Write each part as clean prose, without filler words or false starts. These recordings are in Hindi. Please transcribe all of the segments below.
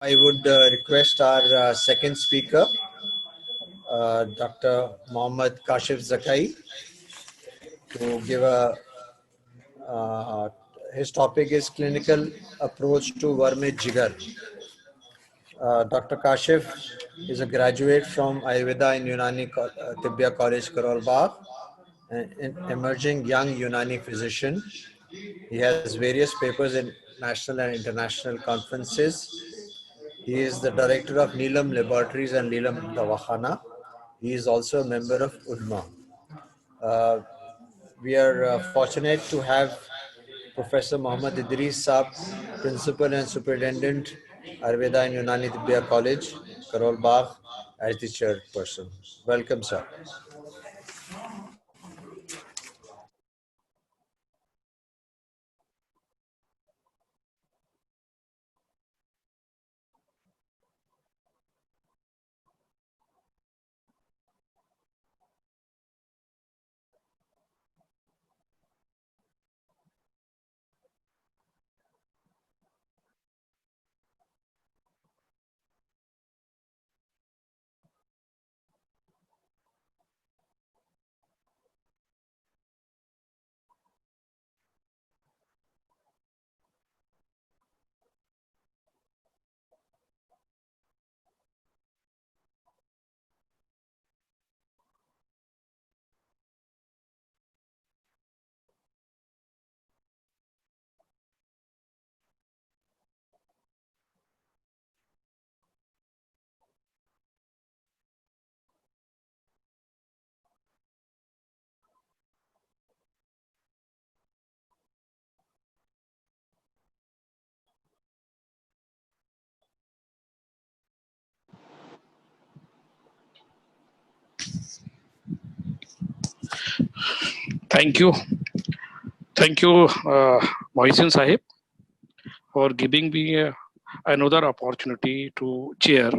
I would request our second speaker, Dr. Mohammad Kashif Zakai, to give his topic is clinical approach to worm jigar. Dr. Kashif is a graduate from Ayurveda and Unani Tibbiya College, Karol Bagh, an emerging young Unani physician. He has various papers in national and international conferences. He is the director of Neelam Laboratories and Neelam Dawakhana. He is also a member of ULMA. We are fortunate to have Professor Mohammad Idris Saab, Principal and Superintendent, Ayurveda and Unani Tibbiya College, Karol Bagh, as the chairperson. Welcome, sir. Thank you, Mohsin Sahib, for giving me another opportunity to chair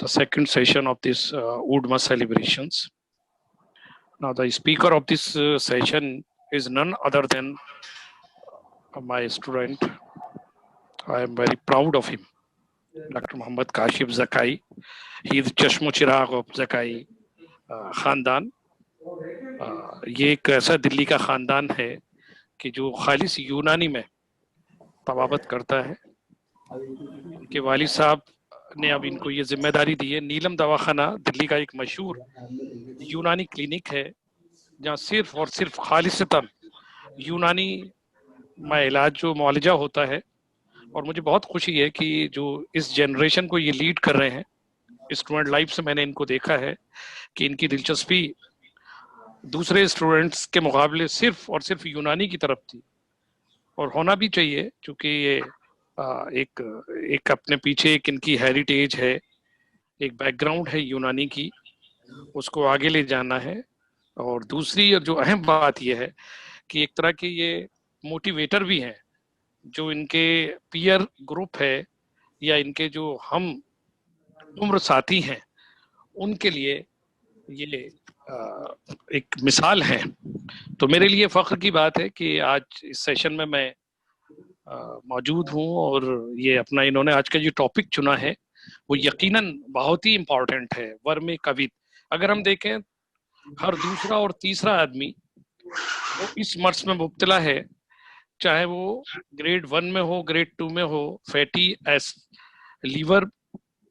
the second session of this UDMA celebrations. Now, the speaker of this session is none other than my student. I am very proud of him, Dr. Mohammad Kashif Zakai. He is Chashmo Chirag of Zakai खानदान. ये एक ऐसा दिल्ली का खानदान है कि जो खालिस यूनानी में तबाबत करता है. उनके वालिद साहब ने अब इनको ये जिम्मेदारी दी है. नीलम दवाखाना दिल्ली का एक मशहूर यूनानी क्लिनिक है जहाँ सिर्फ और सिर्फ खालिसतन यूनानी में इलाज जो मुआलजा होता है. और मुझे बहुत खुशी है कि जो इस जनरेशन को ये लीड कर रहे हैं. स्टूडेंट लाइफ से मैंने इनको देखा है कि इनकी दिलचस्पी दूसरे स्टूडेंट्स के मुकाबले सिर्फ और सिर्फ यूनानी की तरफ थी, और होना भी चाहिए क्योंकि ये एक अपने पीछे एक इनकी हेरिटेज है, एक बैकग्राउंड है यूनानी की, उसको आगे ले जाना है. और दूसरी जो अहम बात यह है कि एक तरह के ये मोटिवेटर भी हैं. जो इनके पीयर ग्रुप है या इनके जो हम उम्र साथी हैं उनके लिए ये एक मिसाल है. तो मेरे लिए फख्र की बात है कि आज इस सेशन में मैं मौजूद हूँ. और ये अपना इन्होंने आज का जो टॉपिक चुना है वो यकीनन बहुत ही इम्पोर्टेंट है. वर्म कवित, अगर हम देखें हर दूसरा और तीसरा आदमी वो इस मर्ज में मुब्तला है, चाहे वो ग्रेड 1 में हो, ग्रेड 2 में हो. फैटी लीवर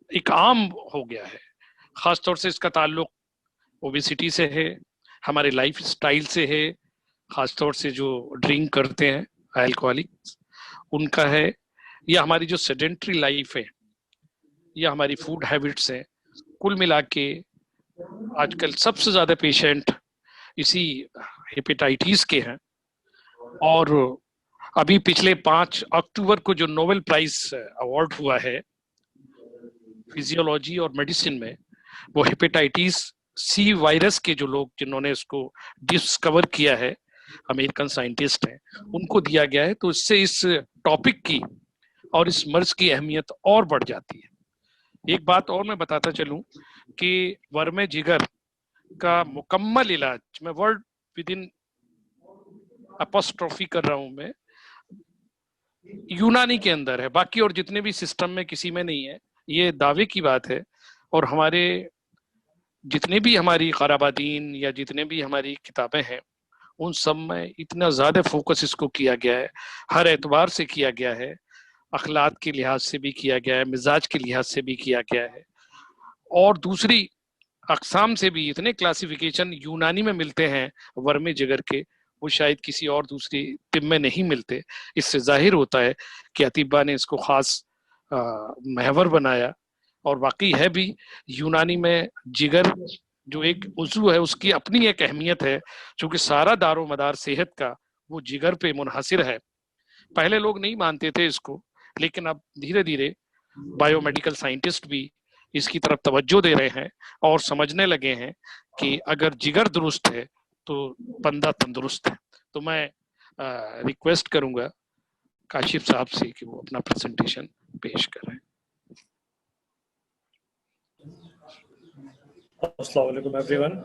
एक आम हो गया है. खासतौर से इसका ताल्लुक ओबेसिटी से है, हमारे लाइफ स्टाइल से है, खासतौर से जो ड्रिंक करते हैं अल्कोहलिक उनका है, या हमारी जो सेडेंट्री लाइफ है, या हमारी फूड हैबिट्स हैं. कुल मिला के आजकल सबसे ज्यादा पेशेंट इसी हेपेटाइटिस के हैं. और अभी पिछले 5 अक्टूबर को जो नोबेल प्राइज अवार्ड हुआ है फिजियोलॉजी और मेडिसिन में, वो हेपेटाइटिस सी वायरस के जो लोग जिन्होंने इसको डिस्कवर किया है, अमेरिकन साइंटिस्ट हैं, उनको दिया गया है. तो इससे इस टॉपिक की और इस मर्ज की अहमियत और बढ़ जाती है. एक बात और मैं बताता चलूं कि वर्म जिगर का मुकम्मल इलाज, मैं वर्ड विद इन अपोस्ट्रोफी कर रहा हूं, मैं यूनानी के अंदर है, बाकी और जितने भी सिस्टम में किसी में नहीं है। ये दावे की बात है। और हमारे जितने भी हमारी क़राबादीन या जितने भी हमारी किताबें हैं, उन सब में इतना ज्यादा फोकस इसको किया गया है, हर एतबार से किया गया है, अखलाक के लिहाज से भी किया गया है, मिजाज के लिहाज से भी किया गया है, और दूसरी अकसाम से भी इतने क्लासिफिकेशन यूनानी में मिलते हैं वर्मे जिगर के, वो शायद किसी और दूसरी तिब में नहीं मिलते। इससे जाहिर होता है कि अतीबा ने इसको खास महवर बनाया। और वाकई है भी, यूनानी में जिगर जो एक उज़्व है उसकी अपनी एक अहमियत है, क्योंकि सारा दारो मदार सेहत का वो जिगर पे मुनहसिर है। पहले लोग नहीं मानते थे इसको, लेकिन अब धीरे धीरे बायोमेडिकल साइंटिस्ट भी इसकी तरफ तवज्जो दे रहे हैं और समझने लगे हैं कि अगर जिगर दुरुस्त है तो बंदा तंदुरुस्त है। तो मैं रिक्वेस्ट करूंगा काशिफ साहब से कि वो अपना प्रेजेंटेशन पेश करें। अस्सलाम वालेकुम एवरीवन।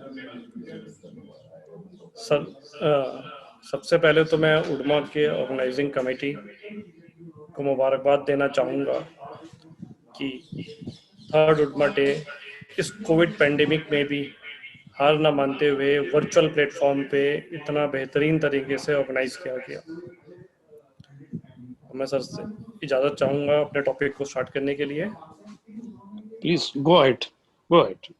सर, सबसे पहले तो मैं उडमा के ऑर्गेनाइजिंग कमेटी को मुबारकबाद देना चाहूँगा कि थर्ड उडमा डे इस कोविड पेंडेमिक में भी हार ना मानते हुए वर्चुअल प्लेटफॉर्म पे इतना बेहतरीन तरीके से ऑर्गेनाइज किया गया। मैं सर से इजाज़त चाहूँगा अपने टॉपिक को स्टार्ट करने के लिए। Please go ahead, go ahead.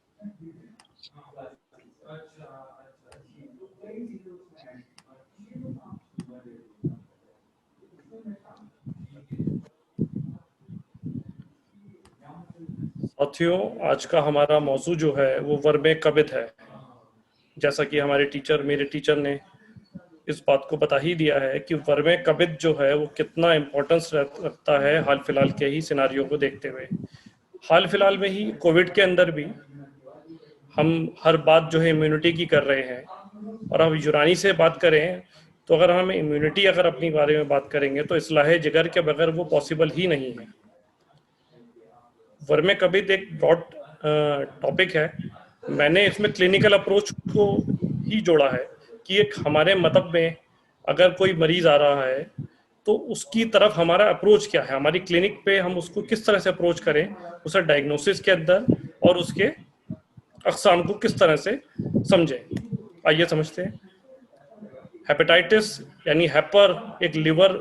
साथियों, आज का हमारा मौजू जो है वो वर्मे कबित है। जैसा कि हमारे टीचर, मेरे टीचर ने इस बात को बता ही दिया है कि वर्मे कबित जो है वो कितना इम्पोर्टेंस रखता है हाल फिलहाल के ही सिनारियों को देखते हुए। हाल फिलहाल में ही कोविड के अंदर भी हम हर बात जो है इम्यूनिटी की कर रहे हैं, और हम यूनानी से बात करें तो अगर हम इम्यूनिटी अगर अपनी बारे में बात करेंगे तो इस्लाह जिगर के बगैर वो पॉसिबल ही नहीं है। वर्मे कबित एक ब्रॉड टॉपिक है। मैंने इसमें क्लिनिकल अप्रोच को ही जोड़ा है कि एक हमारे मतलब में अगर कोई मरीज आ रहा है तो उसकी तरफ हमारा अप्रोच क्या है, हमारी क्लिनिक पे हम उसको किस तरह से अप्रोच करें, उसे डायग्नोसिस के अंदर और उसके अक़साम को किस तरह से समझें। आइए समझते हैं। हेपेटाइटिस यानी हैपर एक लिवर,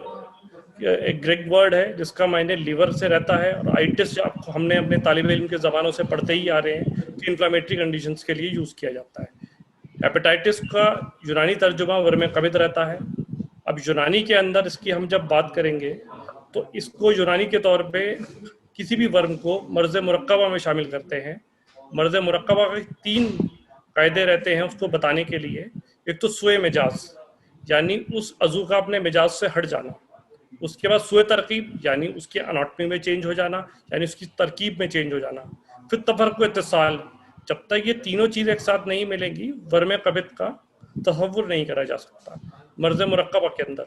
एक ग्रीक वर्ड है जिसका मायने लिवर से रहता है, और आइटिस आपको हमने अपने तालिब इल्म के ज़बानों से पढ़ते ही आ रहे हैं कि इन्फ्लामेटरी कंडीशंस के लिए यूज़ किया जाता है। हेपेटाइटिस का यूनानी तर्जुमा वर्मे कबित रहता है। अब यूनानी के अंदर इसकी हम जब बात करेंगे तो इसको यूनानी के तौर पे किसी भी वर्म को मर्ज़ मुरक्कबा में शामिल करते हैं। मर्ज़ मुरक्कबा के 3 कायदे रहते हैं उसको बताने के लिए। एक तो सुए मिजाज यानी उस अज़ू का अपने मिजाज से हट जाना, उसके बाद सुए तरकीब यानी उसके अनाटमी में चेंज हो जाना, यानी उसकी तरकीब में चेंज हो जाना, फिर तफर्रुक़ व इत्तिसाल। जब तक ये तीनों चीज़ें एक साथ नहीं मिलेंगी वर्मे कबित का तसव्वुर नहीं करा जा सकता। मर्ज़ मुरक्कबा के अंदर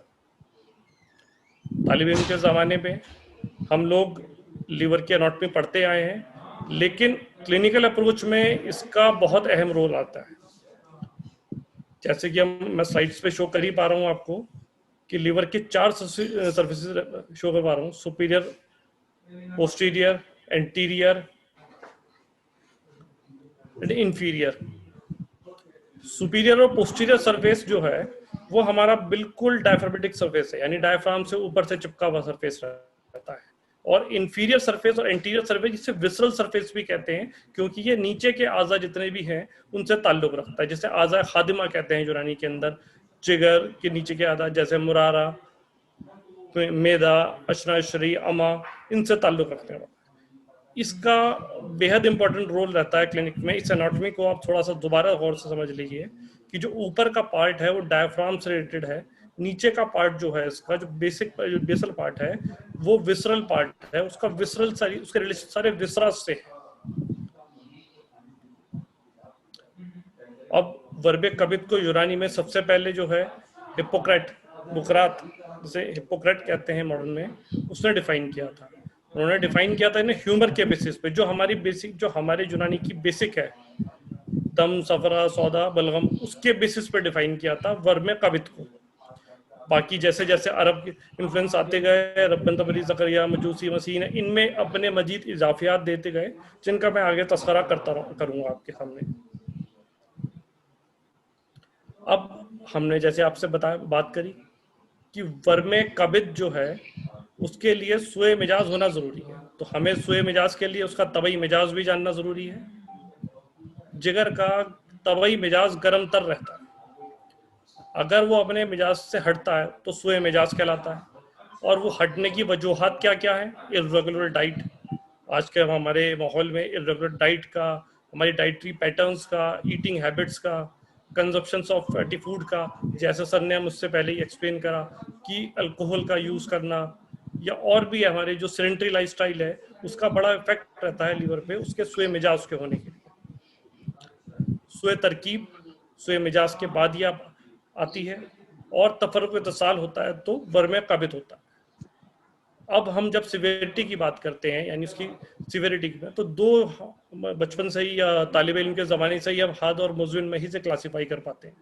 तालिब इल्म के ज़माने में हम लोग लीवर की अनाटमी पढ़ते आए हैं, लेकिन क्लिनिकल अप्रोच में इसका बहुत अहम रोल आता है। जैसे कि मैं स्लाइड्स पे शो कर ही पा रहा हूँ आपको कि लीवर के 4 सर्फेसेस शो कर पा रहा हूँ, superior, posterior, anterior and inferior. Superior और पोस्टीरियर सरफेस जो है वो हमारा बिल्कुल डायफ्रामेटिक सरफेस है, यानी डायफ्राम से ऊपर से चिपका हुआ सरफेस रहता है। और इंफीरियर सरफेस और एंटीरियर सरफेस, जिसे विसरल सरफेस भी कहते हैं, क्योंकि ये नीचे के आज़ा जितने भी हैं उनसे ताल्लुक रखता है। जैसे आज़ा खादिमा कहते हैं यूनानी के अंदर, जिगर के नीचे के आज़ा जैसे मुरारा, मेदा, अशनाशरी, अमा, इनसे ताल्लुक रखते हैं। इसका बेहद इंपॉर्टेंट रोल रहता है क्लिनिक में। इस एनाटॉमी को आप थोड़ा सा दोबारा गौर से समझ लीजिए कि जो ऊपर का पार्ट है वो डायफ्राम से रिलेटेड है, नीचे का पार्ट जो है इसका जो बेसल पार्ट है वो विसरल पार्ट है, उसका विसरल सारी उसके रिलेशन सारे विसरा से है। अब वर्बे कबित को यूनानी में सबसे पहले जो है हिप्पोक्रेट, बुकरात जिसे हिप्पोक्रेट कहते हैं मॉडर्न में, उसने डिफाइन किया था। उन्होंने डिफाइन किया था इन्हें ह्यूमर के बेसिस पे, जो हमारी बेसिक, जो हमारे यूनानी की बेसिक है, दम, सफरा, सौदा, बलगम, उसके बेसिस पे डिफाइन किया था वर्मे कबित को। बाकी जैसे जैसे अरब के इन्फ्लुएंस आते गए, रब्बन तबरी ज़करिया, मजूसी, मसीह ने, इनमें अपने मजीद इजाफियात देते गए, जिनका मैं आगे तस्करा करूंगा आपके सामने। अब हमने जैसे आपसे बात करी कि वर्मे कबिद जो है उसके लिए सुए मिजाज होना जरूरी है, तो हमें सुए मिजाज के लिए उसका तबई मिजाज भी जानना जरूरी है। जिगर का तबई मिजाज गर्म तर रहता है, अगर वो अपने मिजाज से हटता है तो सुए मिजाज कहलाता है। और वो हटने की वजूहात क्या क्या है? इर्रेगुलर डाइट, आज के हमारे माहौल में इर्रेगुलर डाइट का, हमारी डाइटरी पैटर्न्स का, ईटिंग हैबिट्स का, कंजप्शंस ऑफ फैटी फूड का, जैसे सर ने मुझसे पहले ही एक्सप्लेन करा कि अल्कोहल का यूज़ करना, या और भी हमारे जो सेडेंटरी लाइफस्टाइल है उसका बड़ा इफेक्ट रहता है लीवर पे उसके सुए मिजाज के होने के लिए। सुए तरकीब सुए मिजाज के बाद ही आती है, और तफर्रुक इत्तिसाल होता है तो वर्मे कबिद होता है। अब हम जब सिवियरिटी की बात करते हैं, यानी उसकी सिवियरिटी की, तो दो बचपन से ही या तालिब इल्म के ज़माने से ही हम हाद और मुज़विन में ही से क्लासीफाई कर पाते हैं।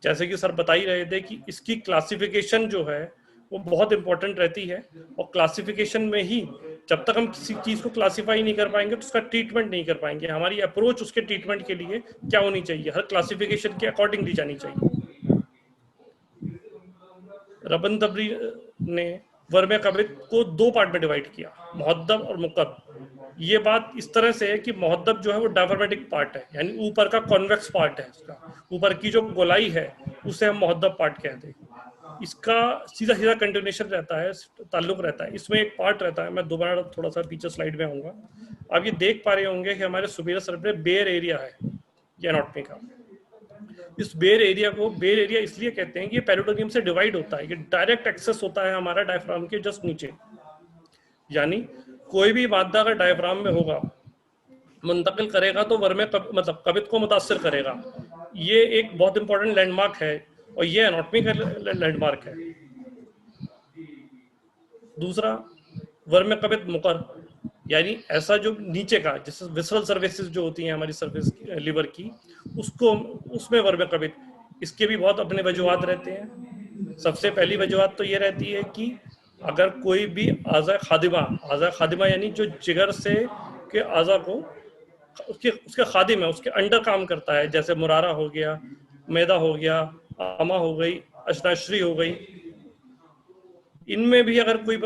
जैसे कि सर बता ही रहे थे कि इसकी क्लासिफिकेशन जो है वो बहुत इंपॉर्टेंट रहती है, और क्लासिफिकेशन में ही जब तक हम किसी चीज़ को क्लासीफाई नहीं कर पाएंगे तो उसका ट्रीटमेंट नहीं कर पाएंगे। हमारी अप्रोच उसके ट्रीटमेंट के लिए क्या होनी चाहिए, हर क्लासिफिकेशन के अकॉर्डिंग दी जानी चाहिए। रबन तबरी ने वर्मे कबिद को दो पार्ट में डिवाइड किया, मुहद्दब और मुकब। ये बात इस तरह से है कि मुहद्दब जो है वो डायफ्रामेटिक पार्ट है, यानी ऊपर का कॉन्वेक्स पार्ट है, उसका ऊपर की जो गोलाई है उसे हम मुहद्दब पार्ट कहते हैं। इसका सीधा सीधा कंटिन्यूएशन रहता है, ताल्लुक रहता है। इसमें एक पार्ट रहता है, मैं दोबारा थोड़ा सा पीछे स्लाइड में आऊंगा, आप ये देख पा रहे होंगे कि हमारे सुपीरियर सर्कुलर बेयर एरिया है ये एनाटॉमी का। इस बेयर एरिया को बेयर एरिया इसलिए कहते हैं कि ये पेरिटोनियम से डिवाइड होता है, ये डायरेक्ट एक्सेस होता है हमारा डायफ्राम के जस्ट नीचे, यानी कोई भी मादा अगर डायफ्राम में होगा मुंतकिल करेगा तो वर्मे मतलब कबिद को मुतासिर करेगा। ये एक बहुत इंपॉर्टेंट लैंडमार्क है, और ये एनाटॉमी का लैंडमार्क है। दूसरा, वर्मे कबिद मुकर, यानी ऐसा जो नीचे का, जैसे विसरल सर्विसेज जो होती हैं हमारी सर्विस लिवर की, उसको उसमें वर्मे कबिद, इसके भी बहुत अपने वजूहात रहते हैं। सबसे पहली वजूहात तो ये रहती है कि अगर कोई भी आज़ा खादिमा यानी जो जिगर से के आज़ा को उसके खादिम है, उसके अंडर काम करता है, जैसे मुरारा हो गया, मैदा हो गया, आमा हो गई, अशनाश्री हो गई, इनमें भी अगर कोई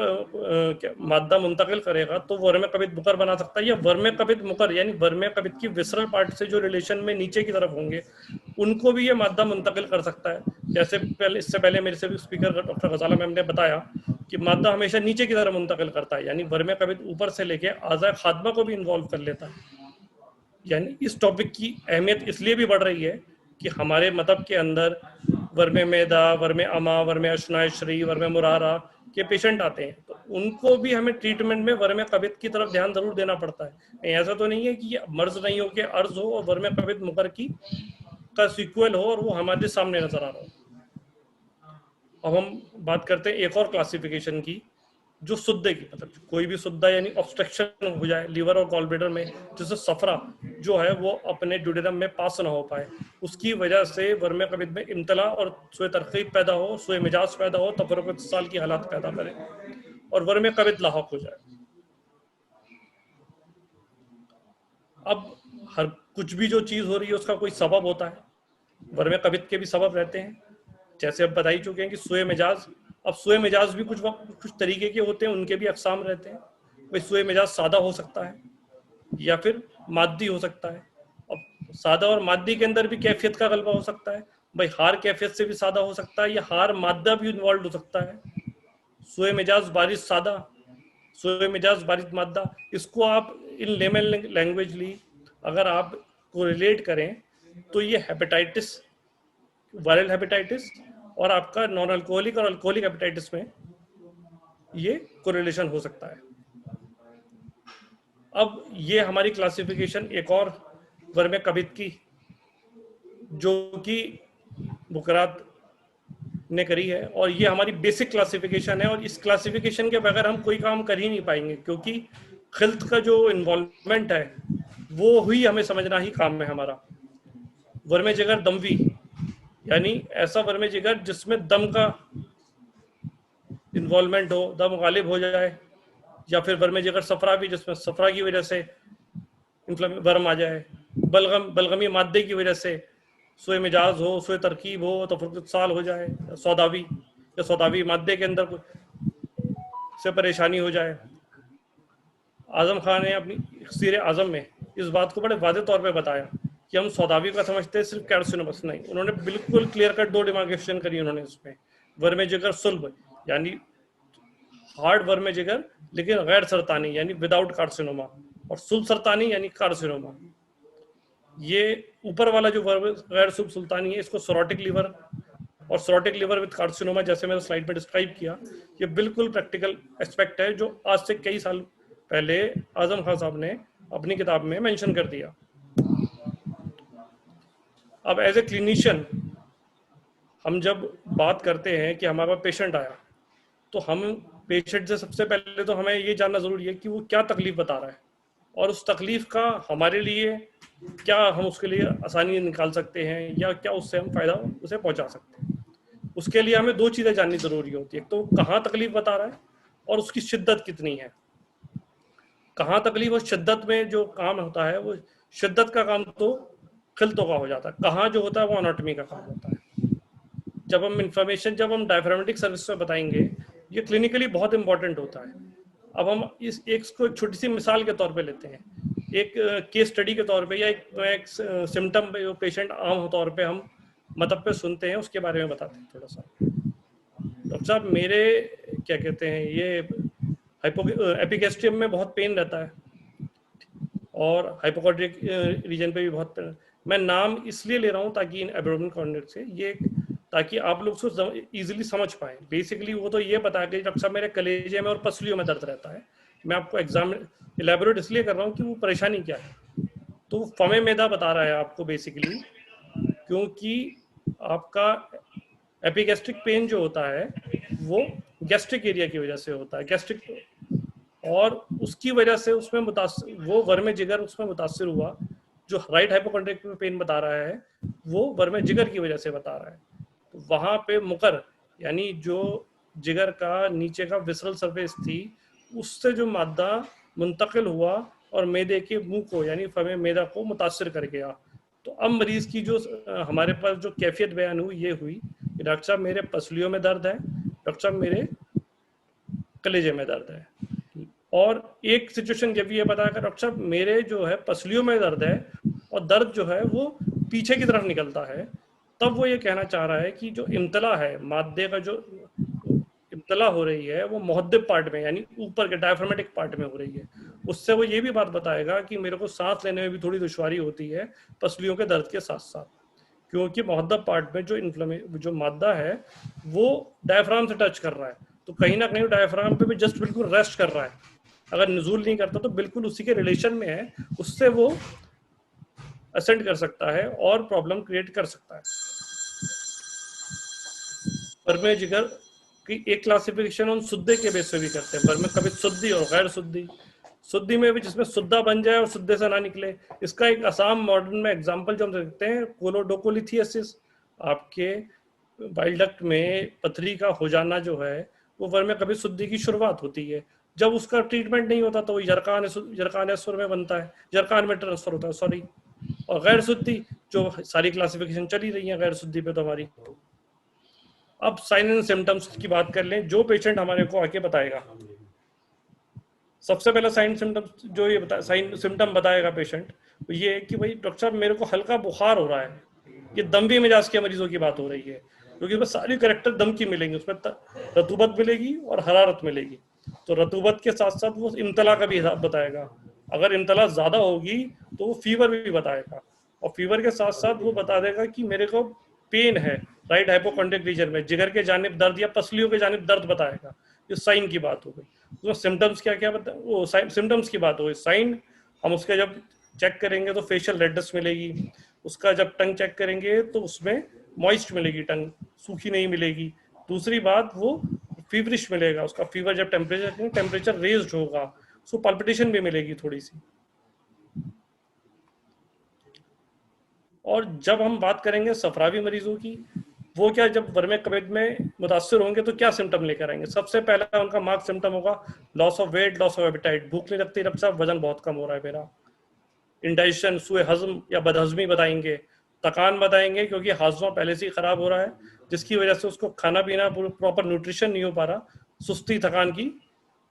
मादा मुंतकिल करेगा तो वर्मे कबिद मुकर बना सकता है। या वर्मे कबिद मुकर यानी वर्मे कबिद की विसरल पार्ट से जो रिलेशन में नीचे की तरफ होंगे उनको भी ये मादा मुंतकिल कर सकता है। जैसे इससे पहले मेरे से भी स्पीकर डॉक्टर गजाला मैम ने बताया कि मादा हमेशा नीचे की तरफ मुंतकिल करता है, यानी वर्मे कबिद ऊपर से लेके आज़ा खादमा को भी इन्वॉल्व कर लेता है। यानी इस टॉपिक की अहमियत इसलिए भी बढ़ रही है कि हमारे मतब के अंदर वर्मे मैदा, वर्मे अमा, वर्मे अशनाश्री, वर्मे मुरारा के पेशेंट आते हैं, तो उनको भी हमें ट्रीटमेंट में वर्मे कबिद की तरफ ध्यान जरूर देना पड़ता है। ऐसा तो नहीं है कि मर्ज नहीं हो के अर्ज हो और वर्मे कबिद मुकर की का सीक्वल हो और वो हमारे सामने नजर आ रहा हो। अब हम बात करते हैं एक और क्लासिफिकेशन की, जो सुद्दे की, मतलब कोई भी सुद्दा यानी ऑब्स्ट्रक्शन हो जाए लीवर और गॉलब्लैडर में, जिससे सफरा जो है वो अपने ड्यूडेनम में पास ना हो पाए, उसकी वजह से वर्मे कबिद में इम्तला और सुए तरकीब पैदा हो, सुए मिजाज पैदा हो, तफर्रुक इत्तिसाल की हालात पैदा करे और वर्मे कबिद लाहक हो जाए। अब हर कुछ भी जो चीज़ हो रही है उसका कोई सबब होता है, वर्मे कबिद के भी सबब रहते हैं, जैसे अब बता ही चुके हैं कि सुए मिजाज। अब सुए मिजाज भी कुछ तरीके के होते हैं, उनके भी अकसाम रहते हैं। भाई सुए मिजाज सादा हो सकता है या फिर मादी हो सकता है। अब सादा और मादी के अंदर भी कैफियत का गलबा हो सकता है, भाई हार कैफियत से भी सादा हो सकता है या हार मादा भी इन्वॉल्व हो सकता है। सुए मिजाज बारिश सादा, सुए मिजाज बारिश मादा, इसको आप इन लेमन लैंग्वेजली अगर आप को रिलेट करें तो ये हेपेटाइटिस, वायरल हेपेटाइटिस और आपका नॉन अल्कोहलिक और अल्कोहलिक हेपेटाइटिस में ये कोरिलेशन हो सकता है। अब ये हमारी क्लासिफिकेशन एक और वर्मे कबिद की जो कि बुकरात ने करी है, और ये हमारी बेसिक क्लासिफिकेशन है, और इस क्लासिफिकेशन के बगैर हम कोई काम कर ही नहीं पाएंगे, क्योंकि खिल्त का जो इन्वॉल्वमेंट है वो ही हमें समझना ही काम है हमारा। वर्मे जिगर दमवी यानी ऐसा वर्म जिगर जिसमें दम का इन्वॉल्वमेंट हो, दम गालिब हो जाए, या फिर वर्म जिगर सफरा भी जिसमें सफरा की वजह से वर्म आ जाए, बलगमी मादे की वजह से सोए मिजाज हो, सोए तरकीब हो, तफरुसाल हो जाए, सौदावी या सौदावी मादे के अंदर से परेशानी हो जाए। आजम खान ने अपनी सीर आजम में इस बात को बड़े वादे तौर पे बताया कि हम सौदावी का समझते हैं सिर्फ कैर्सिनोमस नहीं, उन्होंने बिल्कुल क्लियर कट दो डिमार्केशन करी उन्होंने इसमें, वर्म जिगर सुल्ब यानी हार्ड वर्म जिगर लेकिन गैर सरतानी यानी विदाउट कार्सिनोमा, और सुल्ब सरतानी यानी कार्सिनोमा। ये ऊपर वाला जो वर्म गैर सुल्ब सुल्तानी है इसको सोरोटिक लीवर और सोरोटिक लीवर विद कार्सिनोमा जैसे मैंने स्लाइड में डिस्क्राइब किया, ये बिल्कुल प्रैक्टिकल एस्पेक्ट है जो आज से कई साल पहले आजम खान साहब ने अपनी किताब में मेंशन कर दिया। अब एज ए क्लिनिशियन हम जब बात करते हैं कि हमारे पास पेशेंट आया, तो हम पेशेंट से सबसे पहले तो हमें ये जानना जरूरी है कि वो क्या तकलीफ बता रहा है और उस तकलीफ का हमारे लिए क्या हम उसके लिए आसानी निकाल सकते हैं या क्या उससे हम फायदा उसे पहुंचा सकते हैं। उसके लिए हमें दो चीजें जाननी जरूरी होती है, एक तो कहाँ तकलीफ बता रहा है और उसकी शिद्दत कितनी है। कहाँ तकलीफ और शिद्दत में जो काम होता है वो शिद्दत का काम तो खिलतों का हो जाता है, कहाँ जो होता है वो एनाटॉमी का काम होता है। जब हम डायफ्रामेटिक सर्विस में बताएंगे, ये क्लिनिकली बहुत इंपॉर्टेंट होता है। अब हम इस एक छोटी सी मिसाल के तौर पे लेते हैं, एक केस स्टडी के तौर पे या एक सिम्टम जो पेशेंट आम तौर पे हम मतलब पे सुनते हैं उसके बारे में बताते हैं थोड़ा सा। डॉक्टर साहब मेरे क्या कहते हैं ये एपिगैस्ट्रियम में बहुत पेन रहता है और हाइपोकॉन्ड्रिक रीजन पे भी बहुत पेन। मैं नाम इसलिए ले रहा हूँ ताकि इन एब्डोमिनल कॉर्नर से ये ताकि आप लोग उसको इजीली समझ पाए। बेसिकली वो तो ये बताया कि डॉक्टर साहब मेरे कलेजे में और पसलियों में दर्द रहता है। मैं आपको एग्जाम इलेबोरेट इसलिए कर रहा हूँ कि वो परेशानी क्या है। तो फमे मैदा बता रहा है आपको बेसिकली, क्योंकि आपका एपिगैस्ट्रिक पेन जो होता है वो गैस्ट्रिक एरिया की वजह से होता है, गैस्ट्रिक, और उसकी वजह से उसमें वो वर्म जिगर उसमें मुतासिर हुआ। जो राइट हाइपोकॉन्ड्रिक में पेन बता रहा है वो वर्म जिगर की वजह से बता रहा है। तो वहां पे मुकर यानी जो जिगर का नीचे का विसरल सरफेस थी उससे जो मादा मुंतकिल हुआ और मैदे के मुंह को यानी फमे मैदा को मुतासिर कर गया। तो अब मरीज की जो हमारे पास जो कैफियत बयान हुई ये हुई कि डॉक्टर साहब मेरे पसलियों में दर्द है, डॉक्टर साहब मेरे कलेजे में दर्द है। और एक सिचुएशन ये भी है बताया कि डॉक्टर साहब मेरे जो है पसलियों में दर्द है और दर्द जो है वो पीछे की तरफ निकलता है। तब वो ये कहना चाह रहा है कि जो इम्तला है मादे का जो इम्तला हो रही है वो मुहद्दिब पार्ट में यानी ऊपर के डायफ्रामेटिक पार्ट में हो रही है। उससे वो ये भी बात बताएगा कि मेरे को सांस लेने में भी थोड़ी दुश्वारी होती है पसलियों के दर्द के साथ साथ, क्योंकि मुहद्दिब पार्ट में जो मादा है वो डायफ्राम से टच कर रहा है। तो कहीं ना कहीं डायफ्राम पे भी जस्ट बिल्कुल रेस्ट कर रहा है, अगर नजूल नहीं करता तो बिल्कुल उसी के रिलेशन में है, उससे वो असेंड कर सकता है और प्रॉब्लम क्रिएट कर सकता है। वर्म जिगर की एक क्लासिफिकेशन हम सुद्दे के बेस पे भी करते हैं, वर्म कभी सुद्दी और गैर सुद्दी। सुद्दी में भी जिसमें सुद्दा बन जाए और सुद्दे से ना निकले। इसका एक आसाम मॉडर्न में एग्जांपल जो हम देखते हैं कोलोडोकोलिथियासिस, आपके बाइल डक्ट में पथरी का हो जाना जो है वो वर्म कभी सुद्दी की शुरुआत होती है। जब उसका ट्रीटमेंट नहीं होता तो जरकानेश्वर में बनता है, जरकान में ट्रांसफर होता है, सॉरी। और गैर शुद्धि जो सारी क्लासिफिकेशन चली रही है गैर शुद्धि पे तो हमारी। अब साइन एंड सिम्टम्स की बात कर लें, जो पेशेंट हमारे को आके बताएगा, सबसे पहला साइन सिम्टम्स जो ये साइन सिम्टम बताएगा पेशेंट तो ये है कि भाई डॉक्टर साहब मेरे को हल्का बुखार हो रहा है। ये दम्भी मिजाज के मरीजों की बात हो रही है, क्योंकि उसमें सारी कैरेक्टर दम की मिलेंगी, उसमें रतूबत मिलेगी और हरारत मिलेगी। तो रतूबत के साथ साथ वो इम्तला का भी हिसाब बताएगा। अगर इम्तला ज्यादा होगी तो वो फीवर भी बताएगा, और फीवर के साथ साथ वो बता देगा कि मेरे को पेन है राइट हाइपोकॉन्ड्रिक रीजन में, जिगर के जानिब दर्द या पसलियों के जानिब दर्द बताएगा। ये साइन की बात हो गई। उसमें सिम्टम्स क्या क्या बता, वो सिम्टम्स की बात हो गई। साइन हम उसके जब चेक करेंगे तो फेशियल रेडनेस मिलेगी, उसका जब टंग चेक करेंगे तो उसमें मॉइस्ट मिलेगी, टंग सूखी नहीं मिलेगी। दूसरी बात वो फीवरिश मिलेगा, उसका फीवर जब टेम्परेचर रेज्ड होगा उसको पल्पिटेशन भी मिलेगी थोड़ी सी। और जब हम बात करेंगे सफरावी मरीजों की, वो क्या जब वर्मे कवच में मुतासर होंगे तो क्या सिम्टम लेकर आएंगे? सबसे पहला उनका मार्क सिम्टम होगा loss of weight, loss of appetite, भूख नहीं लगती, डॉक्टर साहब वजन बहुत कम हो रहा है मेरा। इंडाइजेशन, सुए हजम या बदहजमी बताएंगे, थकान बताएंगे क्योंकि हाजमा पहले से ही खराब हो रहा है, जिसकी वजह से उसको खाना पीना प्रॉपर न्यूट्रिशन नहीं हो पा रहा, सुस्ती थकान की